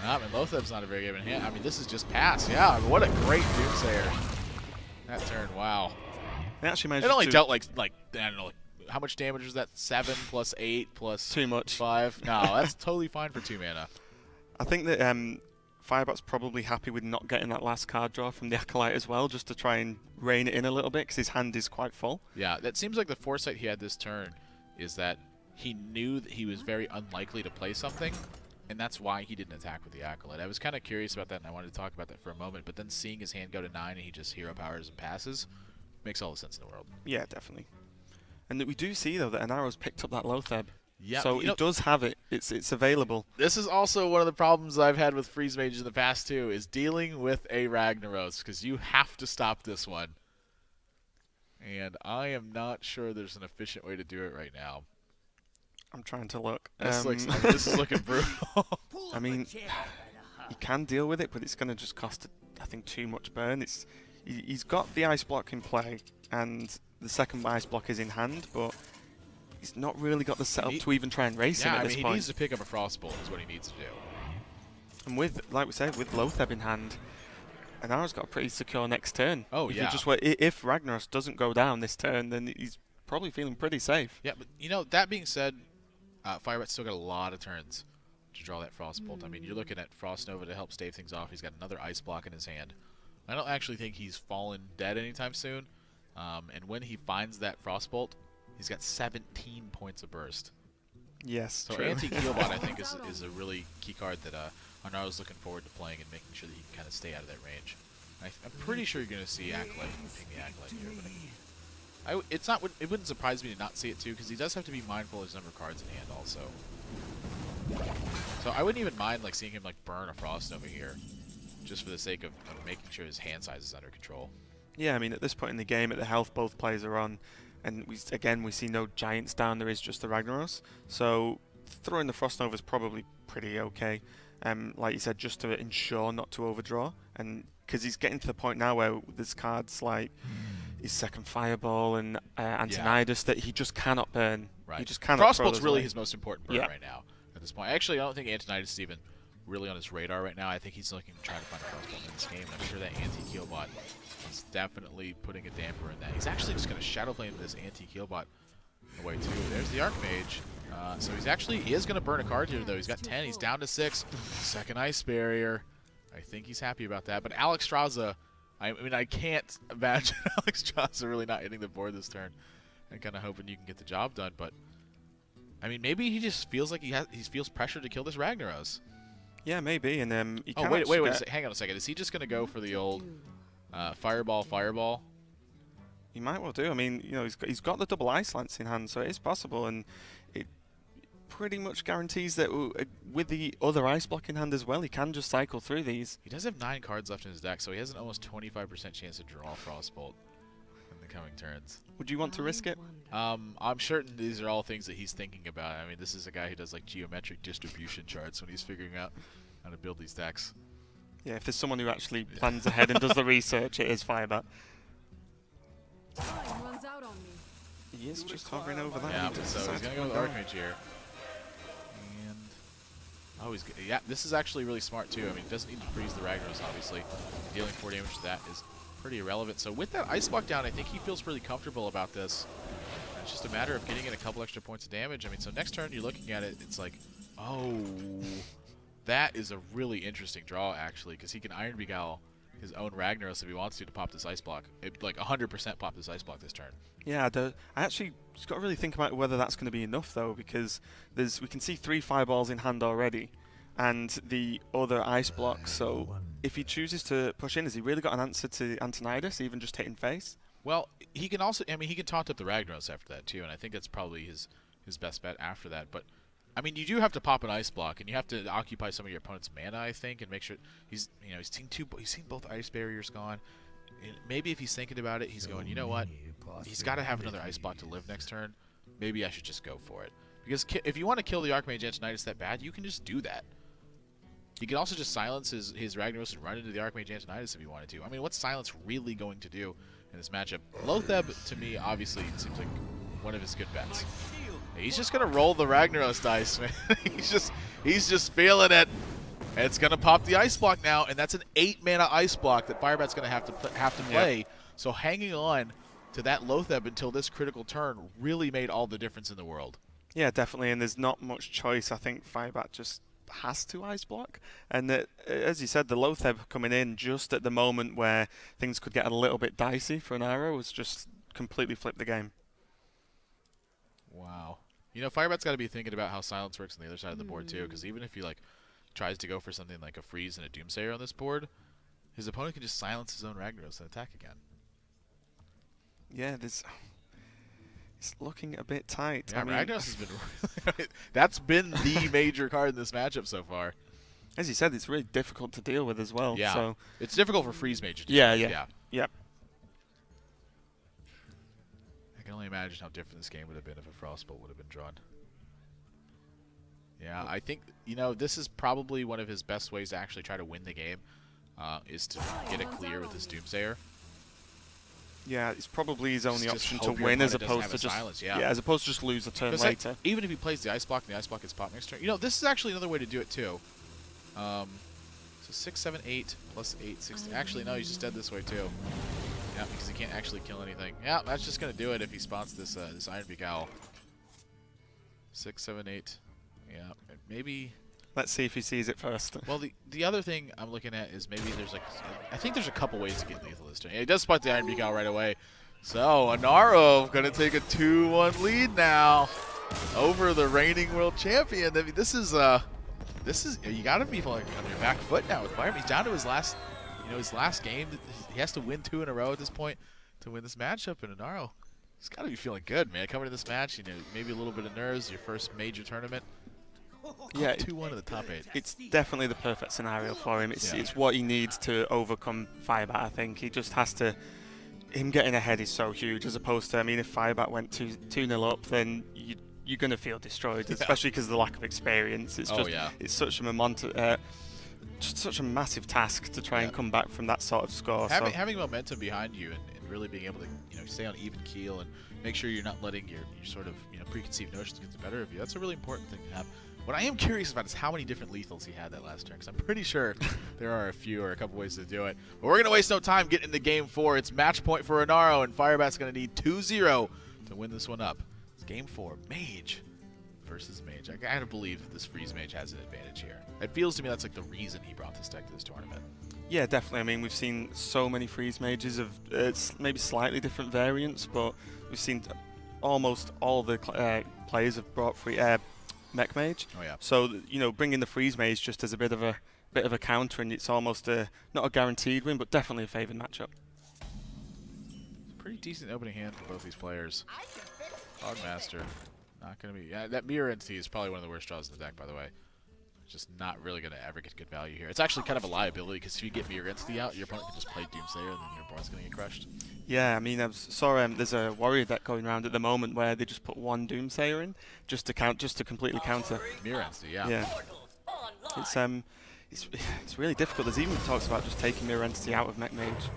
And Lotheb's not a very given hand. I mean, this is just pass. Yeah, I mean, what a great Doomsayer. That turn, wow. They actually managed it only dealt like I don't know, how much damage was that? 7 plus 8 plus too much. 5. No, that's totally fine for 2 mana. I think that Firebat's probably happy with not getting that last card draw from the Acolyte as well, just to try and rein it in a little bit, because his hand is quite full. Yeah, that seems like the foresight he had this turn is that he knew that he was very unlikely to play something, and that's why he didn't attack with the Acolyte. I was kind of curious about that, and I wanted to talk about that for a moment, but then seeing his hand go to 9 and he just hero powers and passes makes all the sense in the world. Yeah, definitely. And we do see, though, that Anaro's picked up that Lotheb. Yeah, so he does have it. It's available. This is also one of the problems I've had with Freeze Mage in the past, too, is dealing with a Ragnaros, because you have to stop this one. And I am not sure there's an efficient way to do it right now. I'm trying to look. This is looking brutal. I mean, you can deal with it, but it's going to just cost, I think, too much burn. He's got the Ice Block in play, and the second Ice Block is in hand, but he's not really got the setup to even try and race him at this point. He needs to pick up a Frostbolt is what he needs to do. And with, like we said, with Lotheb in hand, Anaro's got a pretty secure next turn. Oh, yeah. If Ragnaros doesn't go down this turn, then he's probably feeling pretty safe. Yeah, but, you know, that being said, Firebat's still got a lot of turns to draw that Frostbolt. I mean, you're looking at Frost Nova to help stave things off. He's got another Ice Block in his hand. I don't actually think he's fallen dead anytime soon. And when he finds that Frostbolt, he's got 17 points of burst. Yes, So true. anti-Keelbot, I think, is a really key card that Anaro's looking forward to playing and making sure that he can kind of stay out of that range. I'm pretty sure you're going to see Acolyte ping the Acolyte here, but it's not. It wouldn't surprise me to not see it too, because he does have to be mindful of his number of cards in hand also. So I wouldn't even mind like seeing him like burn a Frost over here, just for the sake of making sure his hand size is under control. Yeah, I mean, at this point in the game, at the health both players are on, and we see no giants down, there is just the Ragnaros. So throwing the Frost Nova is probably pretty okay. Like you said, just to ensure not to overdraw, and because he's getting to the point now where there's cards like his second Fireball and Antonidas that he just cannot burn. Right. He just cannot. Frostbolt's really his most important burn Yeah. right now at this point. Actually, I don't think Antonidas is even really on his radar right now. I think he's looking to try to find a Frostbolt in this game. I'm sure that anti-Keelbot is definitely putting a damper in that. He's actually just going to Shadow Flame this anti-Keelbot away too. There's the Archmage. So he is going to burn a card here though. He's got 10. He's down to 6. Second Ice Barrier. I think he's happy about that. But Alex Straza, I mean, I can't imagine Alex Straza really not hitting the board this turn. I'm kind of hoping you can get the job done, but I mean, maybe he just feels like he feels pressure to kill this Ragnaros. Yeah, maybe. And he wait a second. Hang on a second. Is he just going to go for the old Fireball? He might well do. I mean, you know, he's got the double Ice Lance in hand, so it is possible, and it pretty much guarantees that with the other Ice Block in hand as well, he can just cycle through these. He does have 9 cards left in his deck, so he has an almost 25% chance to draw Frostbolt in the coming turns. Would you want to risk it? I'm certain these are all things that he's thinking about. I mean, this is a guy who does like geometric distribution charts when he's figuring out how to build these decks. Yeah, if there's someone who actually plans ahead and does the research, it is Firebat. He is just hovering over that. Yeah, so he's going to go with Archmage here. And yeah, this is actually really smart too. I mean, he doesn't need to freeze the Ragnaros, obviously. Dealing 4 damage to that is pretty irrelevant. So with that Ice Block down, I think he feels really comfortable about this. And it's just a matter of getting in a couple extra points of damage. I mean, so next turn you're looking at it, it's like, oh, that is a really interesting draw actually, because he can Iron Beguile his own Ragnaros if he wants to pop this Ice Block. Like 100% pop this Ice Block this turn. Yeah, I actually just got to really think about whether that's going to be enough though, because we can see 3 Fireballs in hand already, and the other Ice Block. So if he chooses to push in, has he really got an answer to Antonidas, even just hitting face? Well, he can also, I mean, he can taunt up the Ragnaros after that too, and I think that's probably his best bet after that. But I mean, you do have to pop an Ice Block, and you have to occupy some of your opponent's mana, I think, and make sure he's seen both Ice Barriers gone. And maybe if he's thinking about it, he's going, you know what? He's got to have another Ice Block to live next turn. Maybe I should just go for it. Because if you want to kill the Archmage Antonidas that bad, you can just do that. You can also just silence his Ragnaros and run into the Archmage Antonidas if you wanted to. I mean, what's Silence really going to do in this matchup? Lotheb, to me, obviously, seems like one of his good bets. He's just going to roll the Ragnaros dice, man. he's just feeling it. And it's going to pop the Ice Block now, and that's an 8-mana Ice Block that Firebat's going to have to play. Yep. So hanging on to that Lotheb until this critical turn really made all the difference in the world. Yeah, definitely, and there's not much choice. I think Firebat just has to Ice Block, and as you said, the Lotheb coming in just at the moment where things could get a little bit dicey for Anaro was just completely flipped the game. Wow. You know, Firebat's got to be thinking about how Silence works on the other side of the board too, because even if he tries to go for something like a freeze and a Doomsayer on this board, his opponent can just silence his own Ragnaros and attack again. Yeah, it's looking a bit tight. Yeah, I mean, Ragnaros has been that's been the major card in this matchup so far. As you said, it's really difficult to deal with as well. Yeah, so it's difficult for Freeze Mage to deal with. Yep. I can only imagine how different this game would have been if a Frostbolt would have been drawn. Yeah, I think, you know, this is probably one of his best ways to actually try to win the game, is to get it clear with his Doomsayer. Yeah, it's probably his only option to hope your win as opponent opposed to doesn't have a just silence, as opposed to just lose a turn later. Even if he plays the Ice Block and the Ice Block gets popped next turn, you know, this is actually another way to do it too. So 6, 7, 8 plus 8, 16. Actually, no, he's just dead this way too. Yeah, because he can't actually kill anything. Yeah, that's just gonna do it if he spawns this this Iron Beguile. 6, 7, 8. Yeah, maybe. Let's see if he sees it first. Well, the other thing I'm looking at is maybe there's I think there's a couple ways to get lethal this turn. Yeah, he does spot the Iron Beguile right away. So Anaro gonna take a 2-1 lead now. over the reigning world champion. I mean, this is you got to be like on your back foot now with Firebat. He's down to his last, his last game. He has to win 2 in a row at this point to win this matchup. And Anaro, he's got to be feeling good, man. Coming to this match, maybe a little bit of nerves. Your first major tournament. Yeah, 2-1 in the top 8. It's definitely the perfect scenario for him. It's what he needs to overcome Firebat. I think he just has to. Him getting ahead is so huge, as opposed to, I mean, if Firebat went 2-0 up, then you're going to feel destroyed, especially because of the lack of experience. It's just, it's such a just such a massive task to try and come back from that sort of score. Having momentum behind you and really being able to, stay on even keel and make sure you're not letting your sort of, preconceived notions get the better of you. That's a really important thing to have. What I am curious about is how many different lethals he had that last turn, because I'm pretty sure there are a few or a couple ways to do it. But we're going to waste no time getting into game 4. It's match point for Anaro, and Firebat's going to need 2-0 to win this one up. It's game 4, Mage versus Mage. I gotta believe that this Freeze Mage has an advantage here. It feels to me that's like the reason he brought this deck to this tournament. Yeah, definitely. I mean, we've seen so many Freeze Mages of maybe slightly different variants, but we've seen almost all the players have brought Mech Mage. Oh yeah. So bringing the Freeze Mage just as a bit of a counter, and it's almost not a guaranteed win, but definitely a favoured matchup. Pretty decent opening hand for both these players. Hogmaster, not gonna be. Yeah, that Mirror Entity is probably one of the worst draws in the deck, by the way. Just not really gonna ever get good value here. It's actually kind of a liability because if you get Mirror Entity out, your opponent can just play Doomsayer, and then your opponent's gonna get crushed. Yeah, I mean, I saw there's a warrior deck going around at the moment where they just put 1 Doomsayer in just to completely counter. Mirror Entity, yeah. Yeah. It's really difficult. There's even talks about just taking Mirror Entity out of Mech Mage.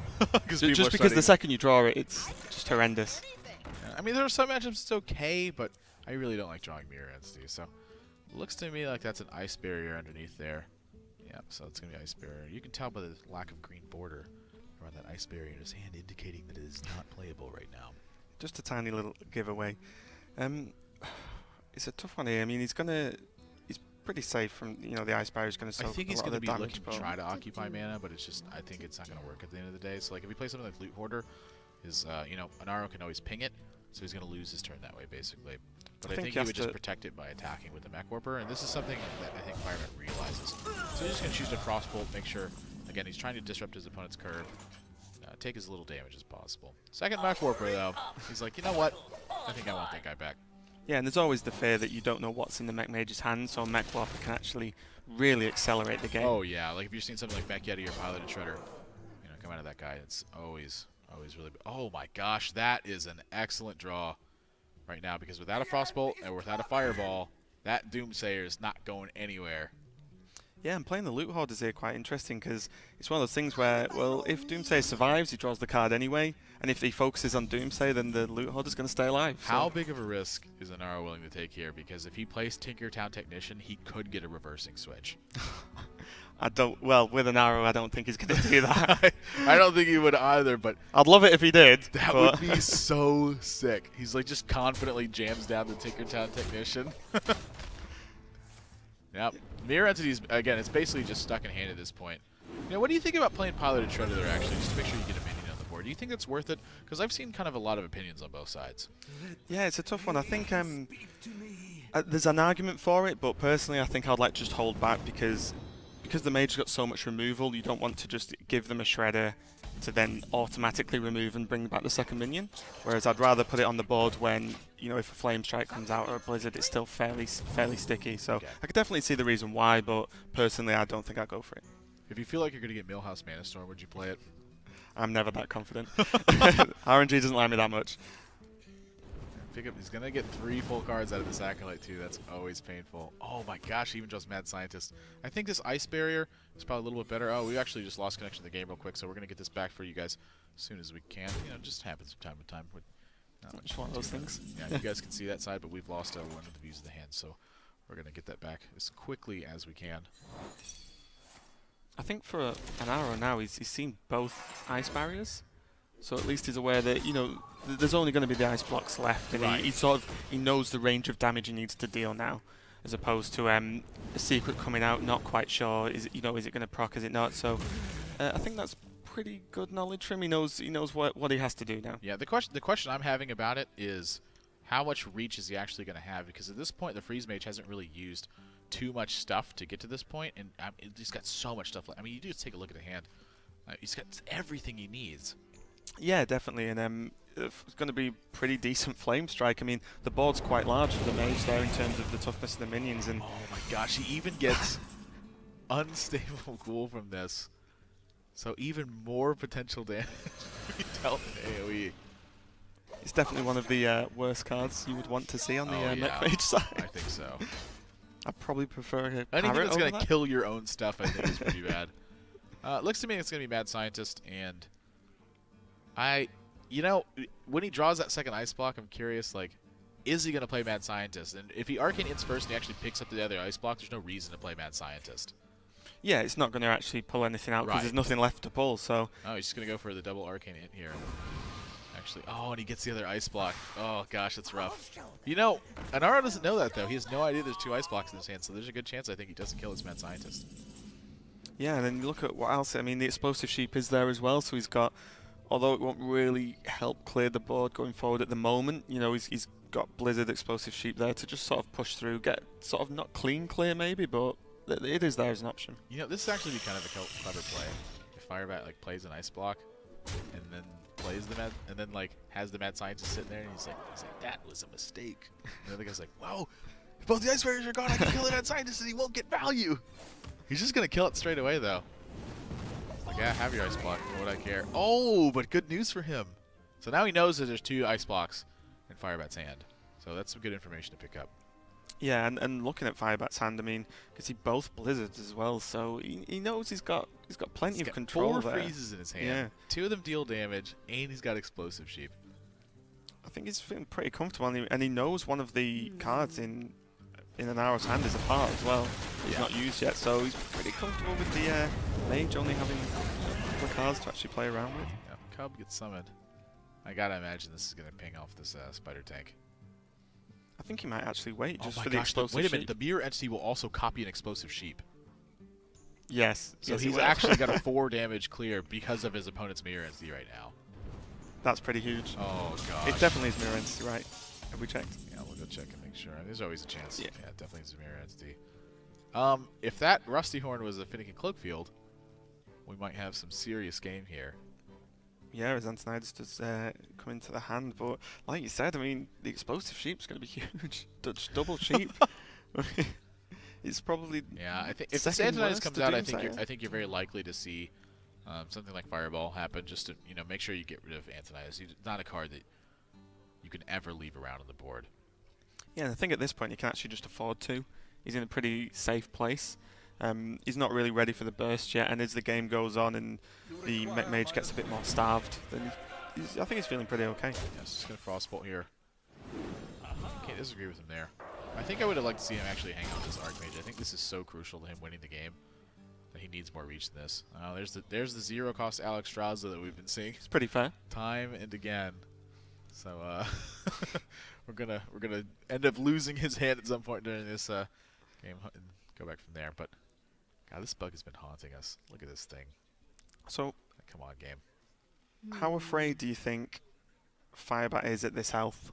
just because the second you draw it, it's just horrendous. Yeah, I mean, there are some matchups it's okay, but I really don't like drawing Mirror Entity. So, looks to me like that's an Ice Barrier underneath there. Yeah, so it's going to be Ice Barrier. You can tell by the lack of green border around that Ice Barrier in his hand, indicating that it is not playable right now. Just a tiny little giveaway. It's a tough one here. I mean, he's pretty safe from, the Ice Barrier is going to soak a lot of the damage. I think he's going to be looking to try to occupy mana, but it's just, I think it's not going to work at the end of the day. So, like, if he plays something like Loot Hoarder, Anaro can always ping it, so he's going to lose his turn that way, basically. But I think he would just protect it by attacking with the Mech Warper, and this is something that I think Firebat realizes. So he's just going to choose to Frostbolt, make sure, again, he's trying to disrupt his opponent's curve, take as little damage as possible. Second Mech Warper, though, he's like, you know what? I think I want that guy back. Yeah, and there's always the fear that you don't know what's in the Mech Mage's hands, so Mech Warper can actually really accelerate the game. Oh, yeah. Like, if you're seeing something like Mech Yeti or Piloted Shredder, come out of that guy, it's always really... Oh, my gosh. That is an excellent draw right now, because without a Frostbolt and without a Fireball, that Doomsayer is not going anywhere. Yeah, and playing the Loot Hoarders here quite interesting, because it's one of those things where, well, if Doomsayer survives, he draws the card anyway, and if he focuses on Doomsayer, then the Loot Hoarder's going to stay alive. So. How big of a risk is Anaro willing to take here? Because if he plays Tinkertown Technician, he could get a reversing switch. Well, with Anaro, I don't think he's going to do that. I don't think he would either, but... I'd love it if he did. That would be so sick. He's like just confidently jams down the Tinkertown Technician. Yep. Mirror Entities, again, it's basically just stuck in hand at this point. What do you think about playing Piloted Shredder there, actually, just to make sure you get a minion on the board? Do you think it's worth it? Because I've seen kind of a lot of opinions on both sides. Yeah, it's a tough one. I think there's an argument for it, but personally I think I'd like to just hold back because the Mage's got so much removal, you don't want to just give them a Shredder to then automatically remove and bring back the second minion. Whereas I'd rather put it on the board when, if a Flame Strike comes out or a Blizzard, it's still fairly sticky. So okay. I could definitely see the reason why, but personally I don't think I'd go for it. If you feel like you're going to get Millhouse Mana Storm, would you play it? I'm never that confident. RNG doesn't like me that much. He's going to get 3 full cards out of this Acolyte, too. That's always painful. Oh, my gosh. He even draws Mad Scientist. I think this Ice Barrier is probably a little bit better. Oh, we actually just lost connection to the game real quick, so we're going to get this back for you guys as soon as we can. It just happens from time to time. Just one of those things. Yeah, you guys can see that side, but we've lost one of the views of the hand, so we're going to get that back as quickly as we can. I think for Anaro now, he's seen both Ice Barriers. So at least he's aware that, there's only going to be the ice blocks left, and right. he knows the range of damage he needs to deal now, as opposed to a secret coming out, not quite sure. Is it going to proc? Is it not? So I think that's pretty good knowledge for him. He knows what he has to do now. Yeah. The question I'm having about it is, how much reach is he actually going to have? Because at this point, the Freeze Mage hasn't really used too much stuff to get to this point, and he's got so much stuff. I mean, you do just take a look at the hand. He's got everything he needs. Yeah, definitely, and it's going to be pretty decent flame strike. I mean, the board's quite large for the mage there in terms of the toughness of the minions. And oh my gosh, he even gets unstable ghoul from this, so even more potential damage. Dealt in AOE. It's definitely one of the worst cards you would want to see on the mech mage side. I think so. I'd probably prefer a anything that's going to kill your own stuff, I think, is pretty bad. Looks to me it's going to be Mad Scientist, and you know, when he draws that second ice block, I'm curious, like, is he going to play Mad Scientist? And if he Arcane hits first and he actually picks up the other ice block, there's no reason to play Mad Scientist. Yeah, it's not going to actually pull anything out because there's nothing left to pull. So. Oh, he's just going to go for the double Arcane hit here. Actually, oh, and he gets the other ice block. Oh gosh, that's rough. You know, Anaro doesn't know that though. He has no idea there's 2 ice blocks in his hand, so there's a good chance I think he doesn't kill his Mad Scientist. Yeah, and then you look at what else. I mean, the Explosive Sheep is there as well, so he's got. Although it won't really help clear the board going forward at the moment, you know, he's got Blizzard, Explosive Sheep there to just sort of push through, get sort of not clean clear maybe, but it is there as an option. You know, this is actually kind of a clever play. If Firebat like plays an ice block, and then plays the Mad, and then like has the Mad Scientist sitting there, and he's like that was a mistake. And the other guy's like, wow, if both the Ice Barriers are gone, I can kill the Mad Scientist, and he won't get value. He's just gonna kill it straight away though. Like, yeah, have your ice block. What would I care? Oh, but good news for him. So now he knows that there's 2 ice blocks in Firebat's hand. So that's some good information to pick up. Yeah, and looking at Firebat's hand, I mean, because he both blizzards as well, so he knows he's got plenty of control 4 there. freezes in his hand. Yeah. 2 of them deal damage, and he's got Explosive Sheep. I think he's feeling pretty comfortable, and he knows one of the cards in Anaro's hand is a part as well. He's not used yet, so he's pretty comfortable with the mage only having a couple of cards to actually play around with. Yeah, Cub gets summoned. I gotta imagine this is gonna ping off this Spider Tank. I think he might actually wait just oh for my the gosh, Explosive wait a minute, Sheep. the Mirror Entity will also copy an Explosive Sheep. Yes. So yes, he's actually got a 4 damage clear because of his opponent's Mirror Entity right now. That's pretty huge. Oh gosh. It definitely is Mirror Entity, right? Have we checked? Yeah, we'll go check and make sure. There's always a chance. Yeah, it definitely is a Mirror Entity. If that Rusty Horn was a Finicky Cloak Field, we might have some serious game here. Yeah, as Antonidas does come into the hand, but like you said, I mean, the Explosive Sheep's going to be huge. Double sheep. It's probably I think if second Antonidas worst comes to out, Doomsayer. I think you're very likely to see something like Fireball happen. Just to make sure you get rid of Antonidas. He's not a card that you can ever leave around on the board. Yeah, and I think at this point you can actually just afford to. He's in a pretty safe place. He's not really ready for the burst yet, and as the game goes on and the Mech Mage gets a bit more starved, then I think he's feeling pretty okay. Yes, just gonna Frostbolt here. Can't disagree with him there. I think I would have liked to see him actually hang on to this Archmage. I think this is so crucial to him winning the game that he needs more reach than this. There's the 0 cost Alex Straza that we've been seeing. It's pretty fair. Time and again. So we're gonna end up losing his hand at some point during this game and go back from there. But God, this bug has been haunting us. Look at this thing. So, come on, game. how afraid do you think Firebat is at this health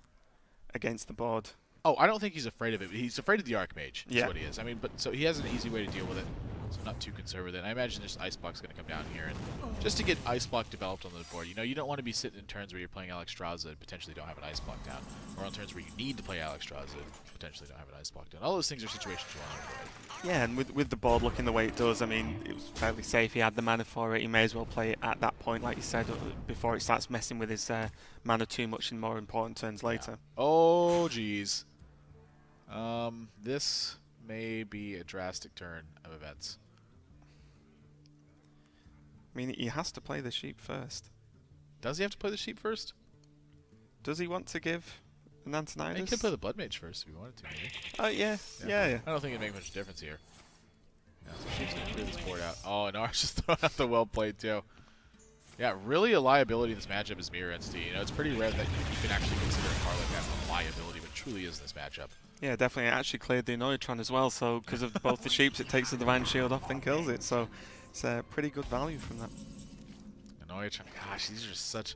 against the board? Oh, I don't think he's afraid of it. He's afraid of the Archmage. Yeah. Is what he is. I mean, but so he has an easy way to deal with it. So I'm not too concerned with it. I imagine this Ice Block's going to come down here, and just to get Ice Block developed on the board. You don't want to be sitting in turns where you're playing Alex Straza and potentially don't have an Ice Block down, or on turns where you need to play Alex Straza and potentially don't have an Ice Block down. All those things are situations you want to avoid. Yeah, and with the board looking the way it does, I mean, it was fairly safe. He had the mana for it. He may as well play it at that point, like you said, before it starts messing with his mana too much in more important turns later. Yeah. Oh, jeez. This may be a drastic turn of events. I mean, he has to play the sheep first. Does he have to play the sheep first? Does he want to give an Antonidas? He could play the Blood Mage first if he wanted to, maybe. Yeah. I don't think it'd make much difference here. Yeah, so sheep's gonna clear this board out. Oh, and Ar's just throwing out the well played too. Yeah, really a liability in this matchup is Mirror Entity. It's pretty rare that you can actually consider a card like that a liability, but it truly is in this matchup. Yeah, definitely. It actually cleared the Anoitron as well, so because of both the sheeps, it takes the Divine Shield off, then kills it. So it's pretty good value from that. Anoitron, gosh, these are such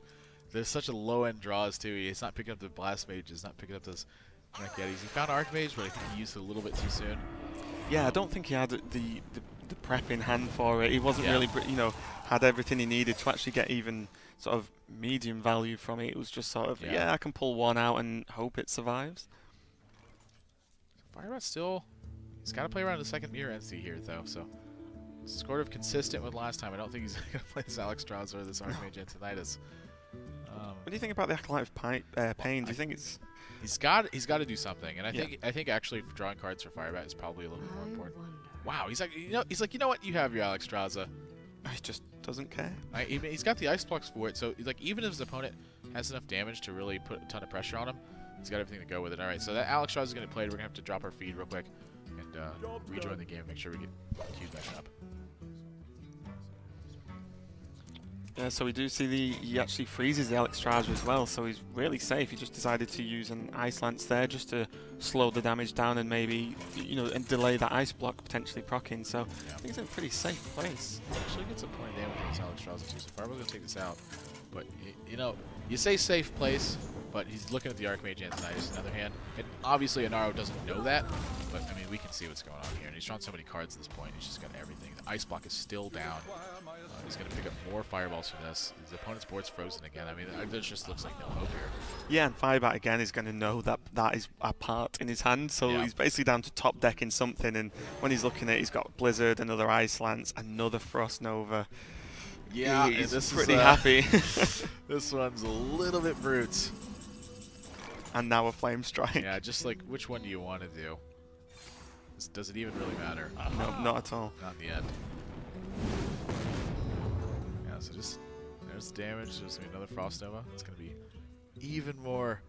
there's such a low-end draws, too. He's not picking up the Blast Mage. He's not picking up those Mech Yetis. He found Archmage, but I think he used it a little bit too soon. Yeah, I don't think he had the prep in hand for it. He wasn't really, had everything he needed to actually get even sort of medium value from it. It was just sort of, yeah, I can pull one out and hope it survives. Firebat still, he's got to play around the second mirror entity here, though, so sort of consistent with last time. I don't think he's going to play this Alexstrasza or this Archmage Antonidas. What do you think about the Acolyte of Pain? Do you think it's... He's got to do something, and I think actually drawing cards for Firebat is probably a little bit more important. Wow, he's like, you know what, you have your Alexstrasza. He just doesn't care. He's got the Ice Blocks for it, so like even if his opponent has enough damage to really put a ton of pressure on him, he's got everything to go with it. All right, so that Alexstrasza is going to play. We're going to have to drop our feed real quick and rejoin the game, make sure we get queued back up. Yeah, so we do see he actually freezes the Alexstrasza as well, so he's really safe. He just decided to use an Ice Lance there just to slow the damage down and maybe, and delay that Ice Block potentially proccing. So I think he's in a pretty safe place. Actually gets a point of damage on this Alexstrasza too, so Firebat's going to take this out. But, you say safe place, but he's looking at the Archmage Antonidas on the other hand. And obviously Anaro doesn't know that, but I mean, we can see what's going on here. And he's drawn so many cards at this point, he's just got everything. The Ice Block is still down. He's going to pick up more fireballs from this. His opponent's board's frozen again. I mean, there just looks like no hope here. Yeah, and Firebat again is going to know that that is a part in his hand, so he's basically down to top decking something. And when he's looking at it, he's got Blizzard, another Ice Lance, another Frost Nova. Yeah, he's pretty happy. This one's a little bit brute. And now a Flame Strike. Yeah, just like, which one do you want to do? Does it even really matter? No, not at all. Not in the end. Yeah, so just, there's the damage. There's going to be another Frost Nova. It's going to be even more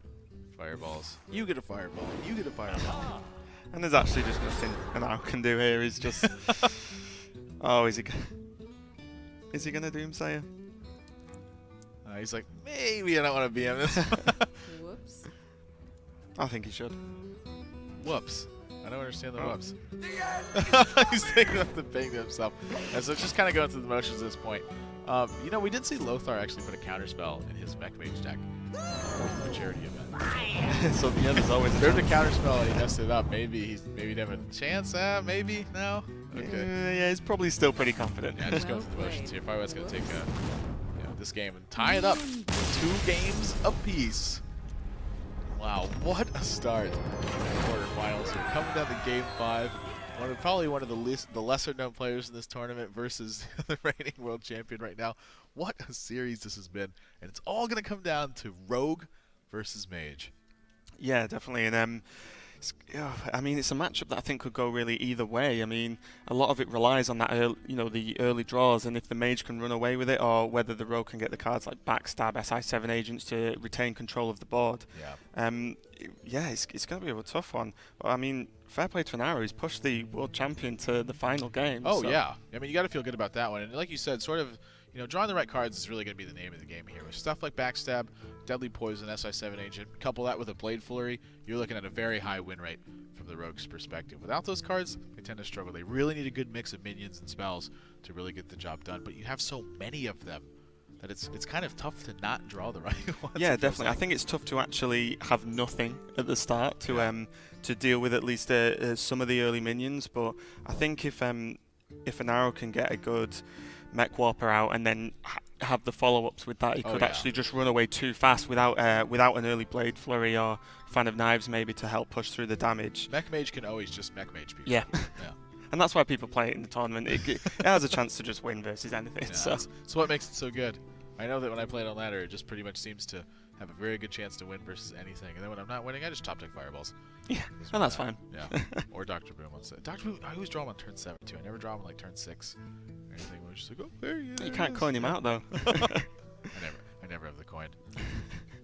fireballs. You get a fireball. You get a fireball. And there's actually just nothing Anaro can do here. He's just... Oh, is he going to Doomsayer? He's like, maybe I don't want to BM this. Whoops. I think he should. Whoops. I don't understand the whoops. He's thinking of the bang to himself. And so just kind of going through the motions at this point. We did see Lothar actually put a counterspell in his Mech Mage deck. For a charity event. So yeah, there's always a there's a counterspell and he messed it up. Maybe he'd have a chance. Maybe? No? Okay. Yeah, he's probably still pretty confident. Yeah, just going through the motions here. Firebat's going to take this game and tie it up. 2 games apiece. Wow, what a start in the quarterfinals. We're coming down to Game 5. Probably one of the lesser-known players in this tournament versus the reigning world champion right now. What a series this has been, and it's all going to come down to Rogue versus Mage. Yeah, definitely, and I mean, it's a matchup that I think could go really either way. I mean, a lot of it relies on that, the early draws, and if the Mage can run away with it, or whether the Rogue can get the cards like Backstab, SI7 agents to retain control of the board. Yeah, it's going to be a tough one. But I mean, fair play to Anaro. He's pushed the world champion to the final game. Oh yeah, I mean, you got to feel good about that one. And like you said, sort of, drawing the right cards is really going to be the name of the game here. With stuff like Backstab, Deadly Poison, SI7 Agent, couple that with a Blade Flurry, you're looking at a very high win rate from the Rogue's perspective. Without those cards, they tend to struggle. They really need a good mix of minions and spells to really get the job done. But you have so many of them that it's kind of tough to not draw the right ones. Yeah, definitely. I think it's tough to actually have nothing at the start to deal with at least some of the early minions. But I think if Anaro can get a good Mech Warper out and then have the follow-ups with that, he could actually just run away too fast without an early Blade Flurry or Fan of Knives maybe to help push through the damage. Mech Mage can always just Mech Mage people. Yeah. And that's why people play it in the tournament. It has a chance to just win versus anything. Yeah, so what makes it so good. I know that when I play it on ladder, it just pretty much seems to have a very good chance to win versus anything. And then when I'm not winning, I just top deck fireballs. Yeah, and that's fine. Yeah. Or Dr. Boom. Dr. Boom, I always draw him on turn 7 too. I never draw him on like turn 6 or anything. We're just like, oh, there he is. You can't coin him out though. I never have the coin.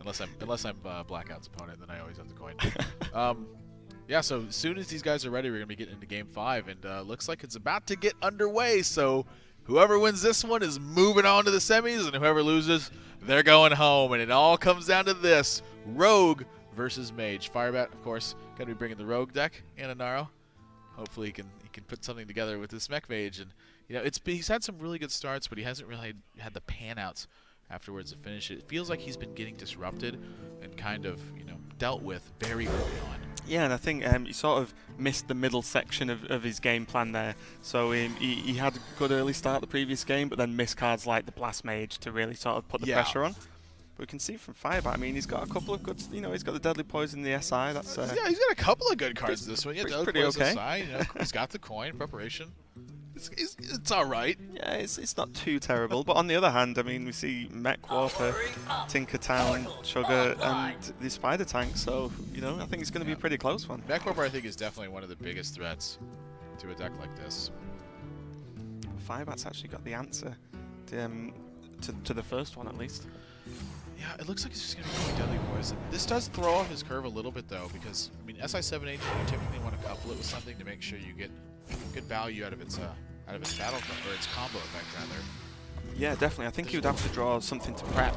Unless I'm Blackout's opponent, then I always have the coin. Yeah, so as soon as these guys are ready, we're going to be getting into Game 5, and looks like it's about to get underway, so whoever wins this one is moving on to the semis, and whoever loses, they're going home, and it all comes down to this, Rogue versus Mage. Firebat, of course, going to be bringing the Rogue deck, and Anaro. Hopefully he can put something together with this Mech Mage, and he's had some really good starts, but he hasn't really had the pan-outs afterwards to finish it. It feels like he's been getting disrupted and kind of, you know, dealt with very early on. Yeah, and I think he sort of missed the middle section of his game plan there. So he had a good early start the previous game, but then missed cards like the Blast Mage to really sort of put the pressure on. But we can see from Firebat, I mean, he's got a couple of good, you know, he's got the Deadly Poison, the SI. That's yeah, he's got a couple of good cards this one. Yeah, Deadly pretty Poison okay. SI, you know, he's got the coin preparation. It's all right. Yeah, it's not too terrible. But on the other hand, I mean, we see Mech Warper, Tinkertown, Sugar, and the Spider Tank. So, you know, I think it's going to be a pretty close one. Mech Warper, I think, is definitely one of the biggest threats to a deck like this. Firebat's actually got the answer to the first one, at least. Yeah, it looks like it's just going to be going Deadly Poison. This does throw off his curve a little bit, though, because, I mean, SI7H, you typically want to couple it with something to make sure you get good value out of its battle, or its combo effect, rather. Yeah, definitely. I think he would have to draw something to prep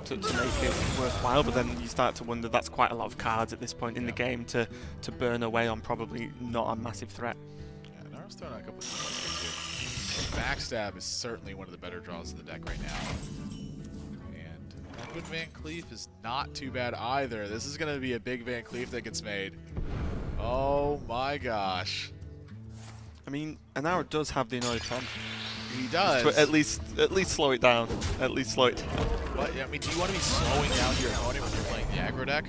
to make it worthwhile, but then you start to wonder that's quite a lot of cards at this point in the game to burn away on probably not a massive threat. Yeah, Naro's throwing out a couple of things here, too. Backstab is certainly one of the better draws in the deck right now. And Edwin Van Cleef is not too bad either. This is going to be a big Van Cleef that gets made. Oh my gosh. I mean, Anaro does have the Annoytron. He does. At least slow it down. At least slow it down. But, I mean, do you want to be slowing down your opponent when you're playing the aggro deck?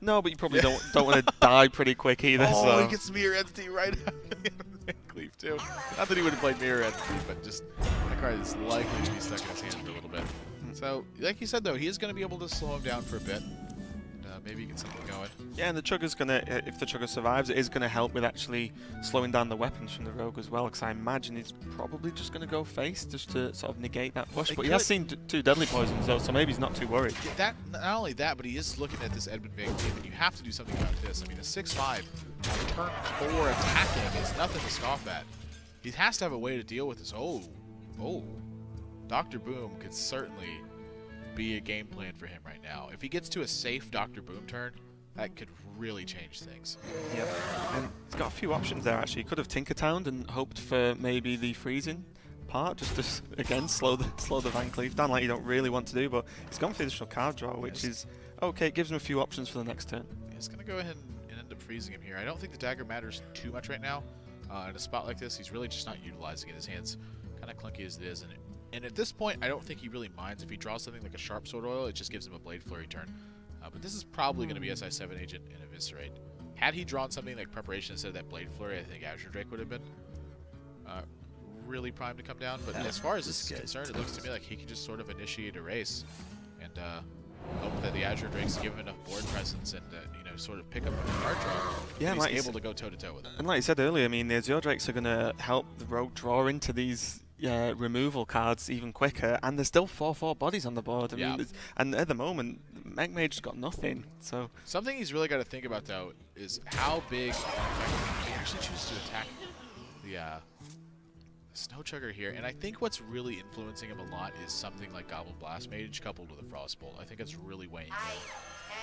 No, but you probably don't want to die pretty quick either. Oh, so. he gets Mirror Entity right out of Van Cleef, too. Not that he would have played Mirror Entity, but just that card is likely to be stuck in his hand for a little bit. So, like you said, though, he is going to be able to slow him down for a bit. Maybe get something going. Yeah, and the Chugger's gonna, if the Chugger survives, it is gonna help with actually slowing down the weapons from the Rogue as well. Because I imagine he's probably just gonna go face just to sort of negate that push. But he has seen two Deadly Poisons though, so maybe he's not too worried. Yeah, that not only that, but he is looking at this Edmund Van Cleef, and you have to do something about this. I mean, a 6/5 on turn 4 attacking is nothing to scoff at. He has to have a way to deal with this. Oh, Dr. Boom could certainly be a game plan for him right now. If he gets to a safe Dr. Boom turn, that could really change things. Yeah, and he's got a few options there actually. He could have Tinkertowned and hoped for maybe the freezing part, just to again slow the Van Cleef down like you don't really want to do. But he's gone for the additional card draw, which is okay. It gives him a few options for the next turn. He's gonna go ahead and end up freezing him here. I don't think the dagger matters too much right now. In a spot like this, he's really just not utilizing it. His hand's kind of clunky as it is, and at this point, I don't think he really minds. If he draws something like a Sharp Sword Oil, it just gives him a Blade Flurry turn. But this is probably going to be SI7 Agent and Eviscerate. Had he drawn something like Preparation instead of that Blade Flurry, I think Azure Drake would have been really primed to come down. But as far as this is concerned, it looks to me like he can just sort of initiate a race and hope that the Azure Drake's give him enough board presence and you know, sort of pick up a card draw. Yeah, he's like able to go toe-to-toe with it. And like you said earlier, I mean, the Azure Drakes are going to help the Rogue draw into these removal cards even quicker, and there's still 4/4 bodies on the board. I mean, and at the moment, Mech Mage's got nothing. So something he's really got to think about though is how big he actually chooses to attack the Snow Chugger here. And I think what's really influencing him a lot is something like Goblin Blast Mage coupled with a Frostbolt. I think it's really weighing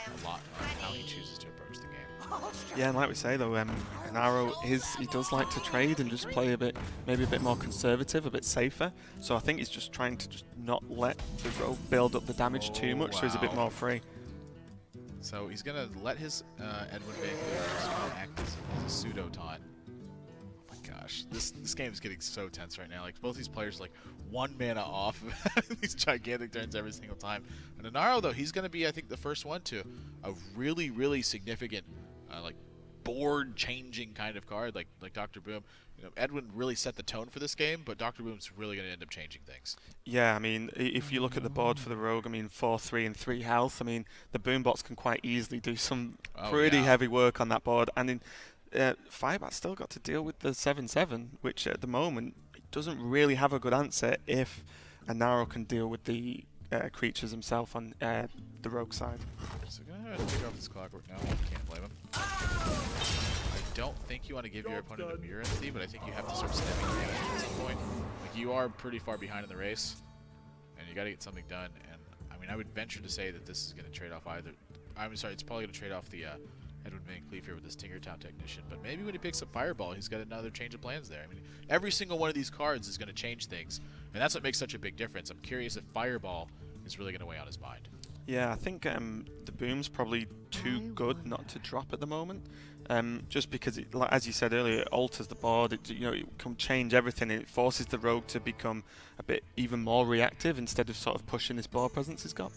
in a lot on how he chooses to approach the game. Yeah, and like we say though, Anaro he does like to trade and just play maybe a bit more conservative, a bit safer. So I think he's just trying to just not let the Rogue build up the damage too much, so he's a bit more free. So he's gonna let his Edwin Van Cleef act as a pseudo taunt. Oh my gosh, this game is getting so tense right now. Like both these players, like 1 mana off of these gigantic turns every single time. And Anaro though, he's gonna be I think the first one to a really significant like board-changing kind of card, like Dr. Boom. You know, Edwin really set the tone for this game, but Dr. Boom's really going to end up changing things. Yeah, I mean, if you look at the board for the Rogue, I mean, 4/3 and 3 health. I mean, the Boombots can quite easily do some pretty heavy work on that board. And in Firebat's still got to deal with the 7/7, which at the moment doesn't really have a good answer if Anaro can deal with the creatures himself on the Rogue side. So go ahead and take off this Clockwork now. Can't blame him. I don't think you want to give your opponent a Mirror Entity, but I think you have to start stepping damage at some point. Like you are pretty far behind in the race, and you got to get something done. And I mean, I would venture to say that this is going to trade off either. I'm sorry, it's probably going to trade off the Edwin Van Cleef here with this Tinkertown Technician. But maybe when he picks up Fireball, he's got another change of plans there. I mean, every single one of these cards is going to change things, and that's what makes such a big difference. I'm curious if Fireball is really going to weigh on his mind. Yeah, I think the boom's probably too good not to drop at the moment. Just because, like, as you said earlier, it alters the board. It can change everything. It forces the rogue to become a bit even more reactive instead of sort of pushing this board presence he's got.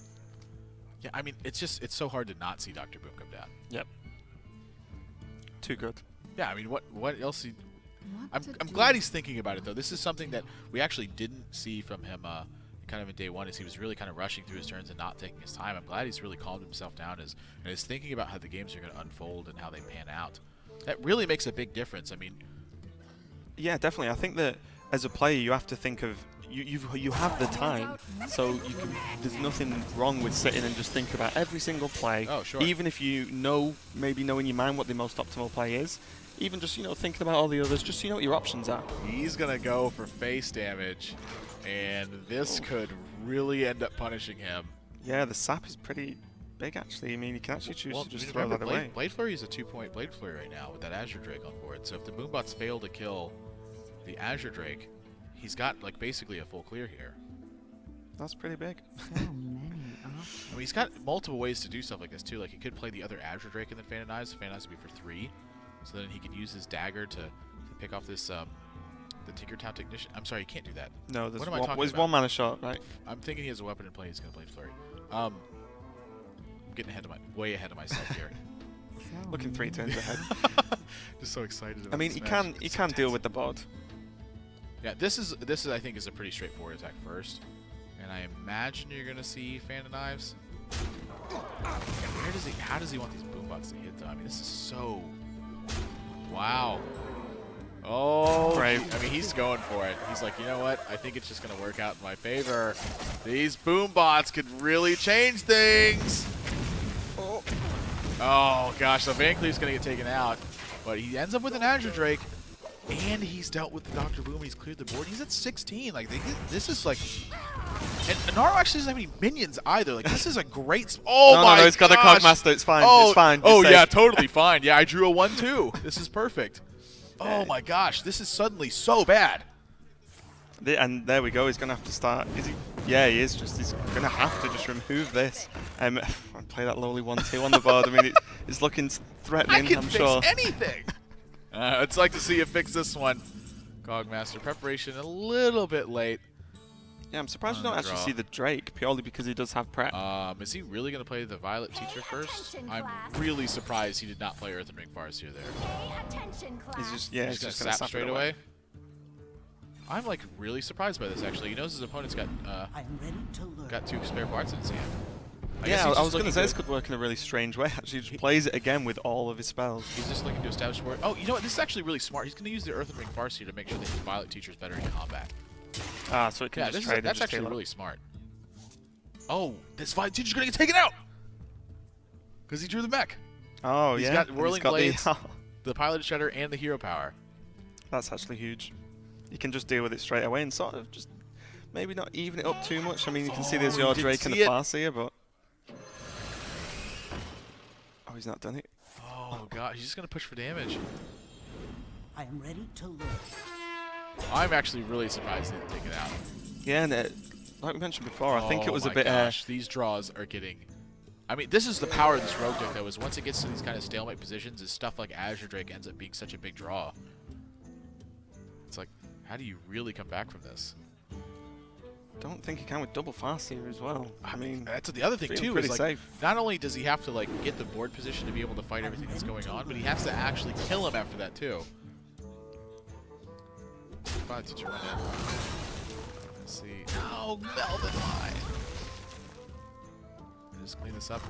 Yeah, I mean, it's so hard to not see Dr. Boom come down. Yep. Too good. Yeah, I mean, what else? I'm glad he's thinking about it, though. This is something that we actually didn't see from him kind of in day one, is he was really kind of rushing through his turns and not taking his time. I'm glad he's really calmed himself down and is thinking about how the games are going to unfold and how they pan out. That really makes a big difference. I mean, yeah, definitely. I think that as a player, you have to think of you have the time, so you can. There's nothing wrong with sitting and just think about every single play. Oh, sure. Even if you maybe know in your mind what the most optimal play is, even just thinking about all the others, just so you know what your options are. He's gonna go for face damage, and this could really end up punishing him. Yeah, the sap is pretty big actually. I mean, you can actually choose to just throw that away. Blade Flurry is a 2-point Blade Flurry right now with that Azure Drake on board. So if the Boombots fail to kill the Azure Drake, he's got like basically a full clear here. That's pretty big. So many I mean, he's got multiple ways to do stuff like this too. Like he could play the other Azure Drake and then Phantom Knives. Phantom Knives would be for 3, so then he could use his dagger to pick off this the Tinkertown Technician. I'm sorry, you can't do that. No, there's what am I talking about? one mana shot, right? I'm thinking he has a weapon in play. He's gonna play Flurry. I'm getting way ahead of myself here. So Looking 3 turns ahead. Just so excited about I mean, this he can deal with the board. Yeah, this is I think is a pretty straightforward attack first, and I imagine you're gonna see Phantom Knives. How does he want these Boombots to hit though? I mean, this is so. Wow. Oh, Brave. I mean, he's going for it. He's like, you know what? I think it's just gonna work out in my favor. These Boombots could really change things. Oh gosh, so Van Cleef's gonna get taken out, but he ends up with an Azure Drake. And he's dealt with the Dr. Boom. He's cleared the board. He's at 16. Like this is like, and Anaro actually doesn't have any minions either. Like this is a great. Oh my gosh! No, he's got a Cogmaster. It's fine. Oh, it's fine. Oh it's yeah, safe. totally fine. Yeah, I drew a 1/2. This is perfect. Oh my gosh, this is suddenly so bad. And there we go. He's gonna have to start. Is he? Yeah, he is. He's gonna have to just remove this. And play that lowly 1/2 on the board. I mean, it's looking threatening. I can I'm fix sure. anything. I'd like to see you fix this one. Cogmaster preparation a little bit late. Yeah, I'm surprised you don't actually see the Drake, purely because he does have prep. Is he really going to play the Violet Teacher first? I'm really surprised he did not play Earthen Ring Farseer there. He's just He's going to sap straight away. I'm like really surprised by this actually. He knows his opponent's got 2 spare parts in his hand. Yeah, I was going to say this could work in a really strange way. Actually, he just plays it again with all of his spells. He's just looking to establish board. Oh, you know what? This is actually really smart. He's going to use the Earthen Ring Farseer to make sure that his Violet Teacher is better in combat. Ah, so it can just trade. That's actually really smart. Oh, this Violet Teacher's going to get taken out because he drew the mech. Oh, He's yeah. got Whirling Blades, the, the Pilot Shredder, and the Hero Power. That's actually huge. You can just deal with it straight away and sort of just maybe not even it up too much. I mean, you can see there's your Drake and the Farseer, but. Oh, he's not done it. Oh god, he's just gonna push for damage. I am ready to look. I'm actually really surprised he didn't take it out. Yeah, and like we mentioned before, I think it was a bit. Gosh, these draws are getting. I mean, this is the power of this Rogue deck, though. Is once it gets to these kind of stalemate positions, is stuff like Azure Drake ends up being such a big draw. It's like, how do you really come back from this? Don't think he can with double Farseer as well. I mean, that's the other thing too. Is like, safe. Not only does he have to like get the board position to be able to fight everything that's going on, but he has to actually kill him after that too. Fire Teacher run in. Let's see. Oh, Melvin line. Just clean this up.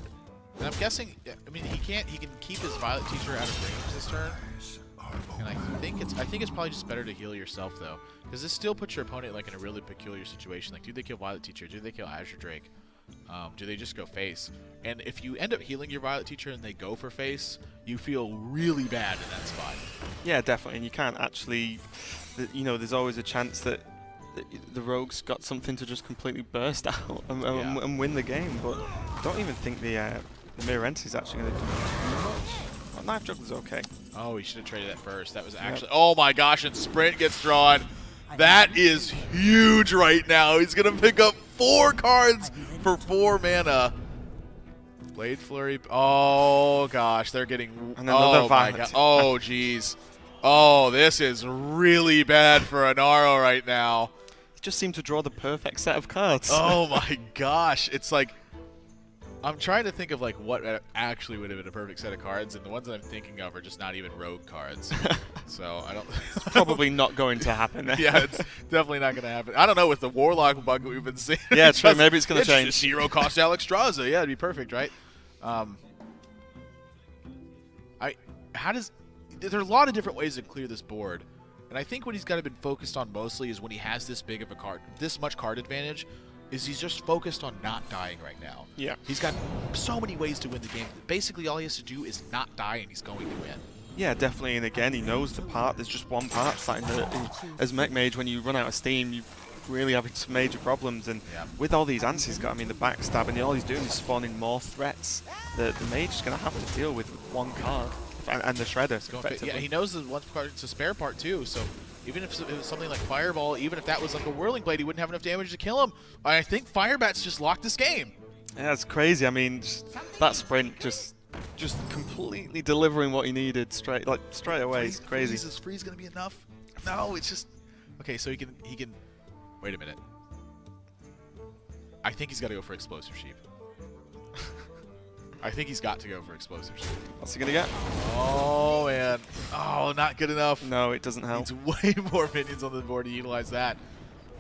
And I'm guessing. I mean, he can keep his Violet Teacher out of range this turn. And I think it's probably just better to heal yourself though, because this still puts your opponent like in a really peculiar situation. Like, do they kill Violet Teacher? Do they kill Azure Drake? Do they just go face? And if you end up healing your Violet Teacher and they go for face, you feel really bad in that spot. Yeah, definitely. And you can't actually, there's always a chance that the Rogue's got something to just completely burst out and win the game. But I don't even think the Mirror Entity's actually going to do too much. Well, Knife Juggler's okay. Oh, he should have traded that first. That was actually... Oh my gosh, and Sprint gets drawn. That is huge right now. He's going to pick up 4 cards for 4 mana. Blade Flurry. Oh, gosh. They're getting... And another oh, my Violet. God. Oh, jeez. Oh, this is really bad for Anaro right now. He just seemed to draw the perfect set of cards. Oh, my gosh. It's like... I'm trying to think of like what actually would have been a perfect set of cards, and the ones that I'm thinking of are just not even rogue cards. So I don't. Probably not going to happen. Yeah, it's definitely not going to happen. I don't know with the Warlock bug we've been seeing. Yeah, true. Maybe it's going to change. Just 0 cost Alexstrasza. Yeah, it'd be perfect, right? There are a lot of different ways to clear this board, and I think what he's got to been focused on mostly is when he has this big of a card, this much card advantage. Is he's just focused on not dying right now. Yeah. He's got so many ways to win the game. Basically, all he has to do is not die, and he's going to win. Yeah, definitely. And again, he knows the part. There's just one part starting to... As Mech Mage, when you run out of steam, you really having some major problems. And with all these answers he's got, I mean, the backstab, and all he's doing is spawning more threats. The Mage is going to have to deal with one card. And the Shredder, Yeah, he knows the one part, it's a spare part, too, so... Even if it was something like Fireball, even if that was like a Whirling Blade, he wouldn't have enough damage to kill him. I think Firebat's just locked this game. Yeah, it's crazy. I mean, that sprint just completely delivering what he needed straight away. It's crazy. Is freeze gonna be enough? No, it's just okay. So he can. Wait a minute. I think he's got to go for Explosive Sheep. I think he's got to go for Explosive Sheep. What's he gonna get? Oh man. Oh, not good enough. No, it doesn't help. Needs way more minions on the board to utilize that.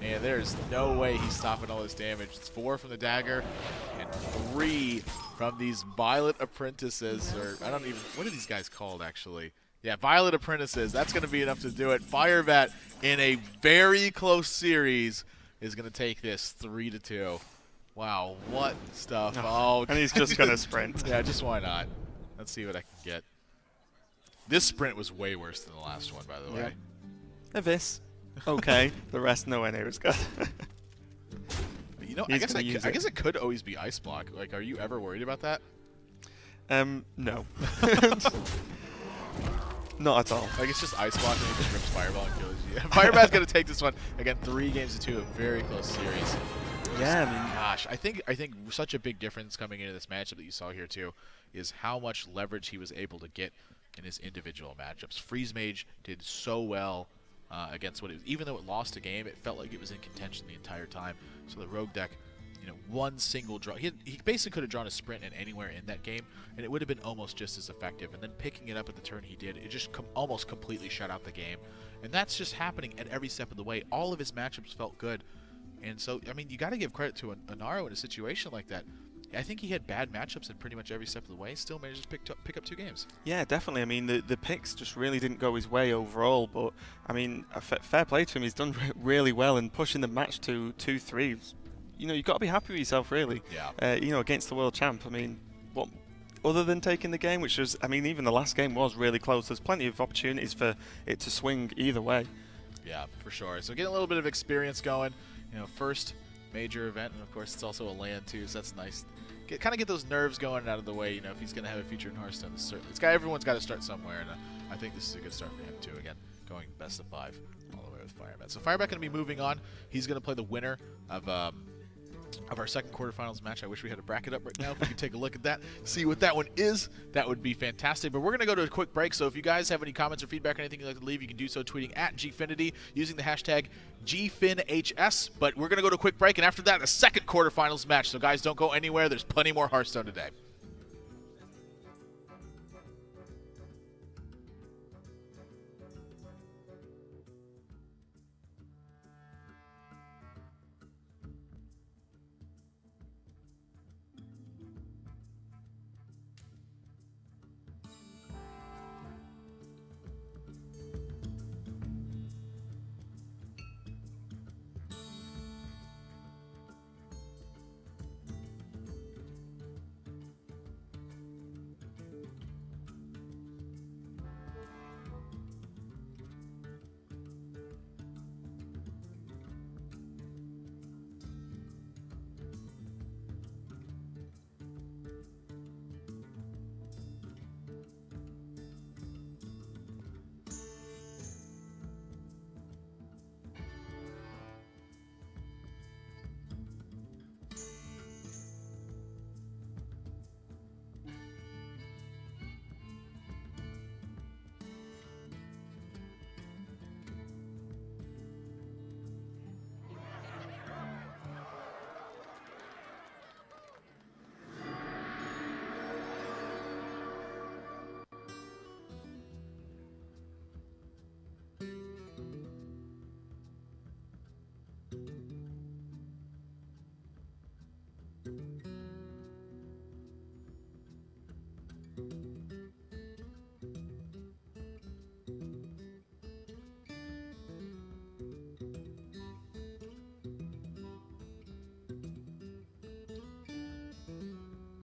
And there's no way he's stopping all this damage. It's 4 from the dagger and 3 from these Violet Apprentices. Or I don't even. What are these guys called actually? Yeah, Violet Apprentices. That's going to be enough to do it. Firebat in a very close series is going to take this 3-2. Wow, what stuff. Oh, and he's just going to sprint. Yeah, just why not? Let's see what I can get. This sprint was way worse than the last one, by the way. This. Okay. The rest nowhere near as good. You know, I guess it could always be Ice Block. Like, are you ever worried about that? No. Not at all. Like, it's just Ice Block and he just rips Fireball and kills you. Firebat's going to take this one. Again, 3-2, a very close series. Yeah, I mean, gosh, I think such a big difference coming into this matchup that you saw here too is how much leverage he was able to get in his individual matchups. Freeze Mage did so well against what it was. Even though it lost a game, it felt like it was in contention the entire time. So the Rogue deck, you know, one single draw. He basically could have drawn a sprint in anywhere in that game, and it would have been almost just as effective. And then picking it up at the turn he did, it just almost completely shut out the game. And that's just happening at every step of the way. All of his matchups felt good. And so, I mean, you got to give credit to Anaro in a situation like that. I think he had bad matchups in pretty much every step of the way. Still managed to pick up 2 games. Yeah, definitely. I mean, the picks just really didn't go his way overall. But, I mean, fair play to him. He's done really well in pushing the match to 2-3. You know, you've got to be happy with yourself, really. Yeah. You know, against the world champ. I mean, what other than taking the game, which was, I mean, even the last game was really close. There's plenty of opportunities for it to swing either way. Yeah, for sure. So getting a little bit of experience going. You know, first major event, and of course it's also a LAN too, so that's nice. Kind of get those nerves going out of the way. You know, if he's going to have a future in Hearthstone, certainly everyone's got to start somewhere, and I think this is a good start for him too. Again, going best of 5 all the way with Firebat. So Firebat going to be moving on. He's going to play the winner of our second quarterfinals match. I wish we had a bracket up right now. If we could take a look at that, see what that one is, that would be fantastic. But we're going to go to a quick break, so if you guys have any comments or feedback or anything you'd like to leave, you can do so tweeting at Gfinity using the hashtag GFinHS. But we're going to go to a quick break, and after that, the second quarterfinals match. So guys, don't go anywhere. There's plenty more Hearthstone today.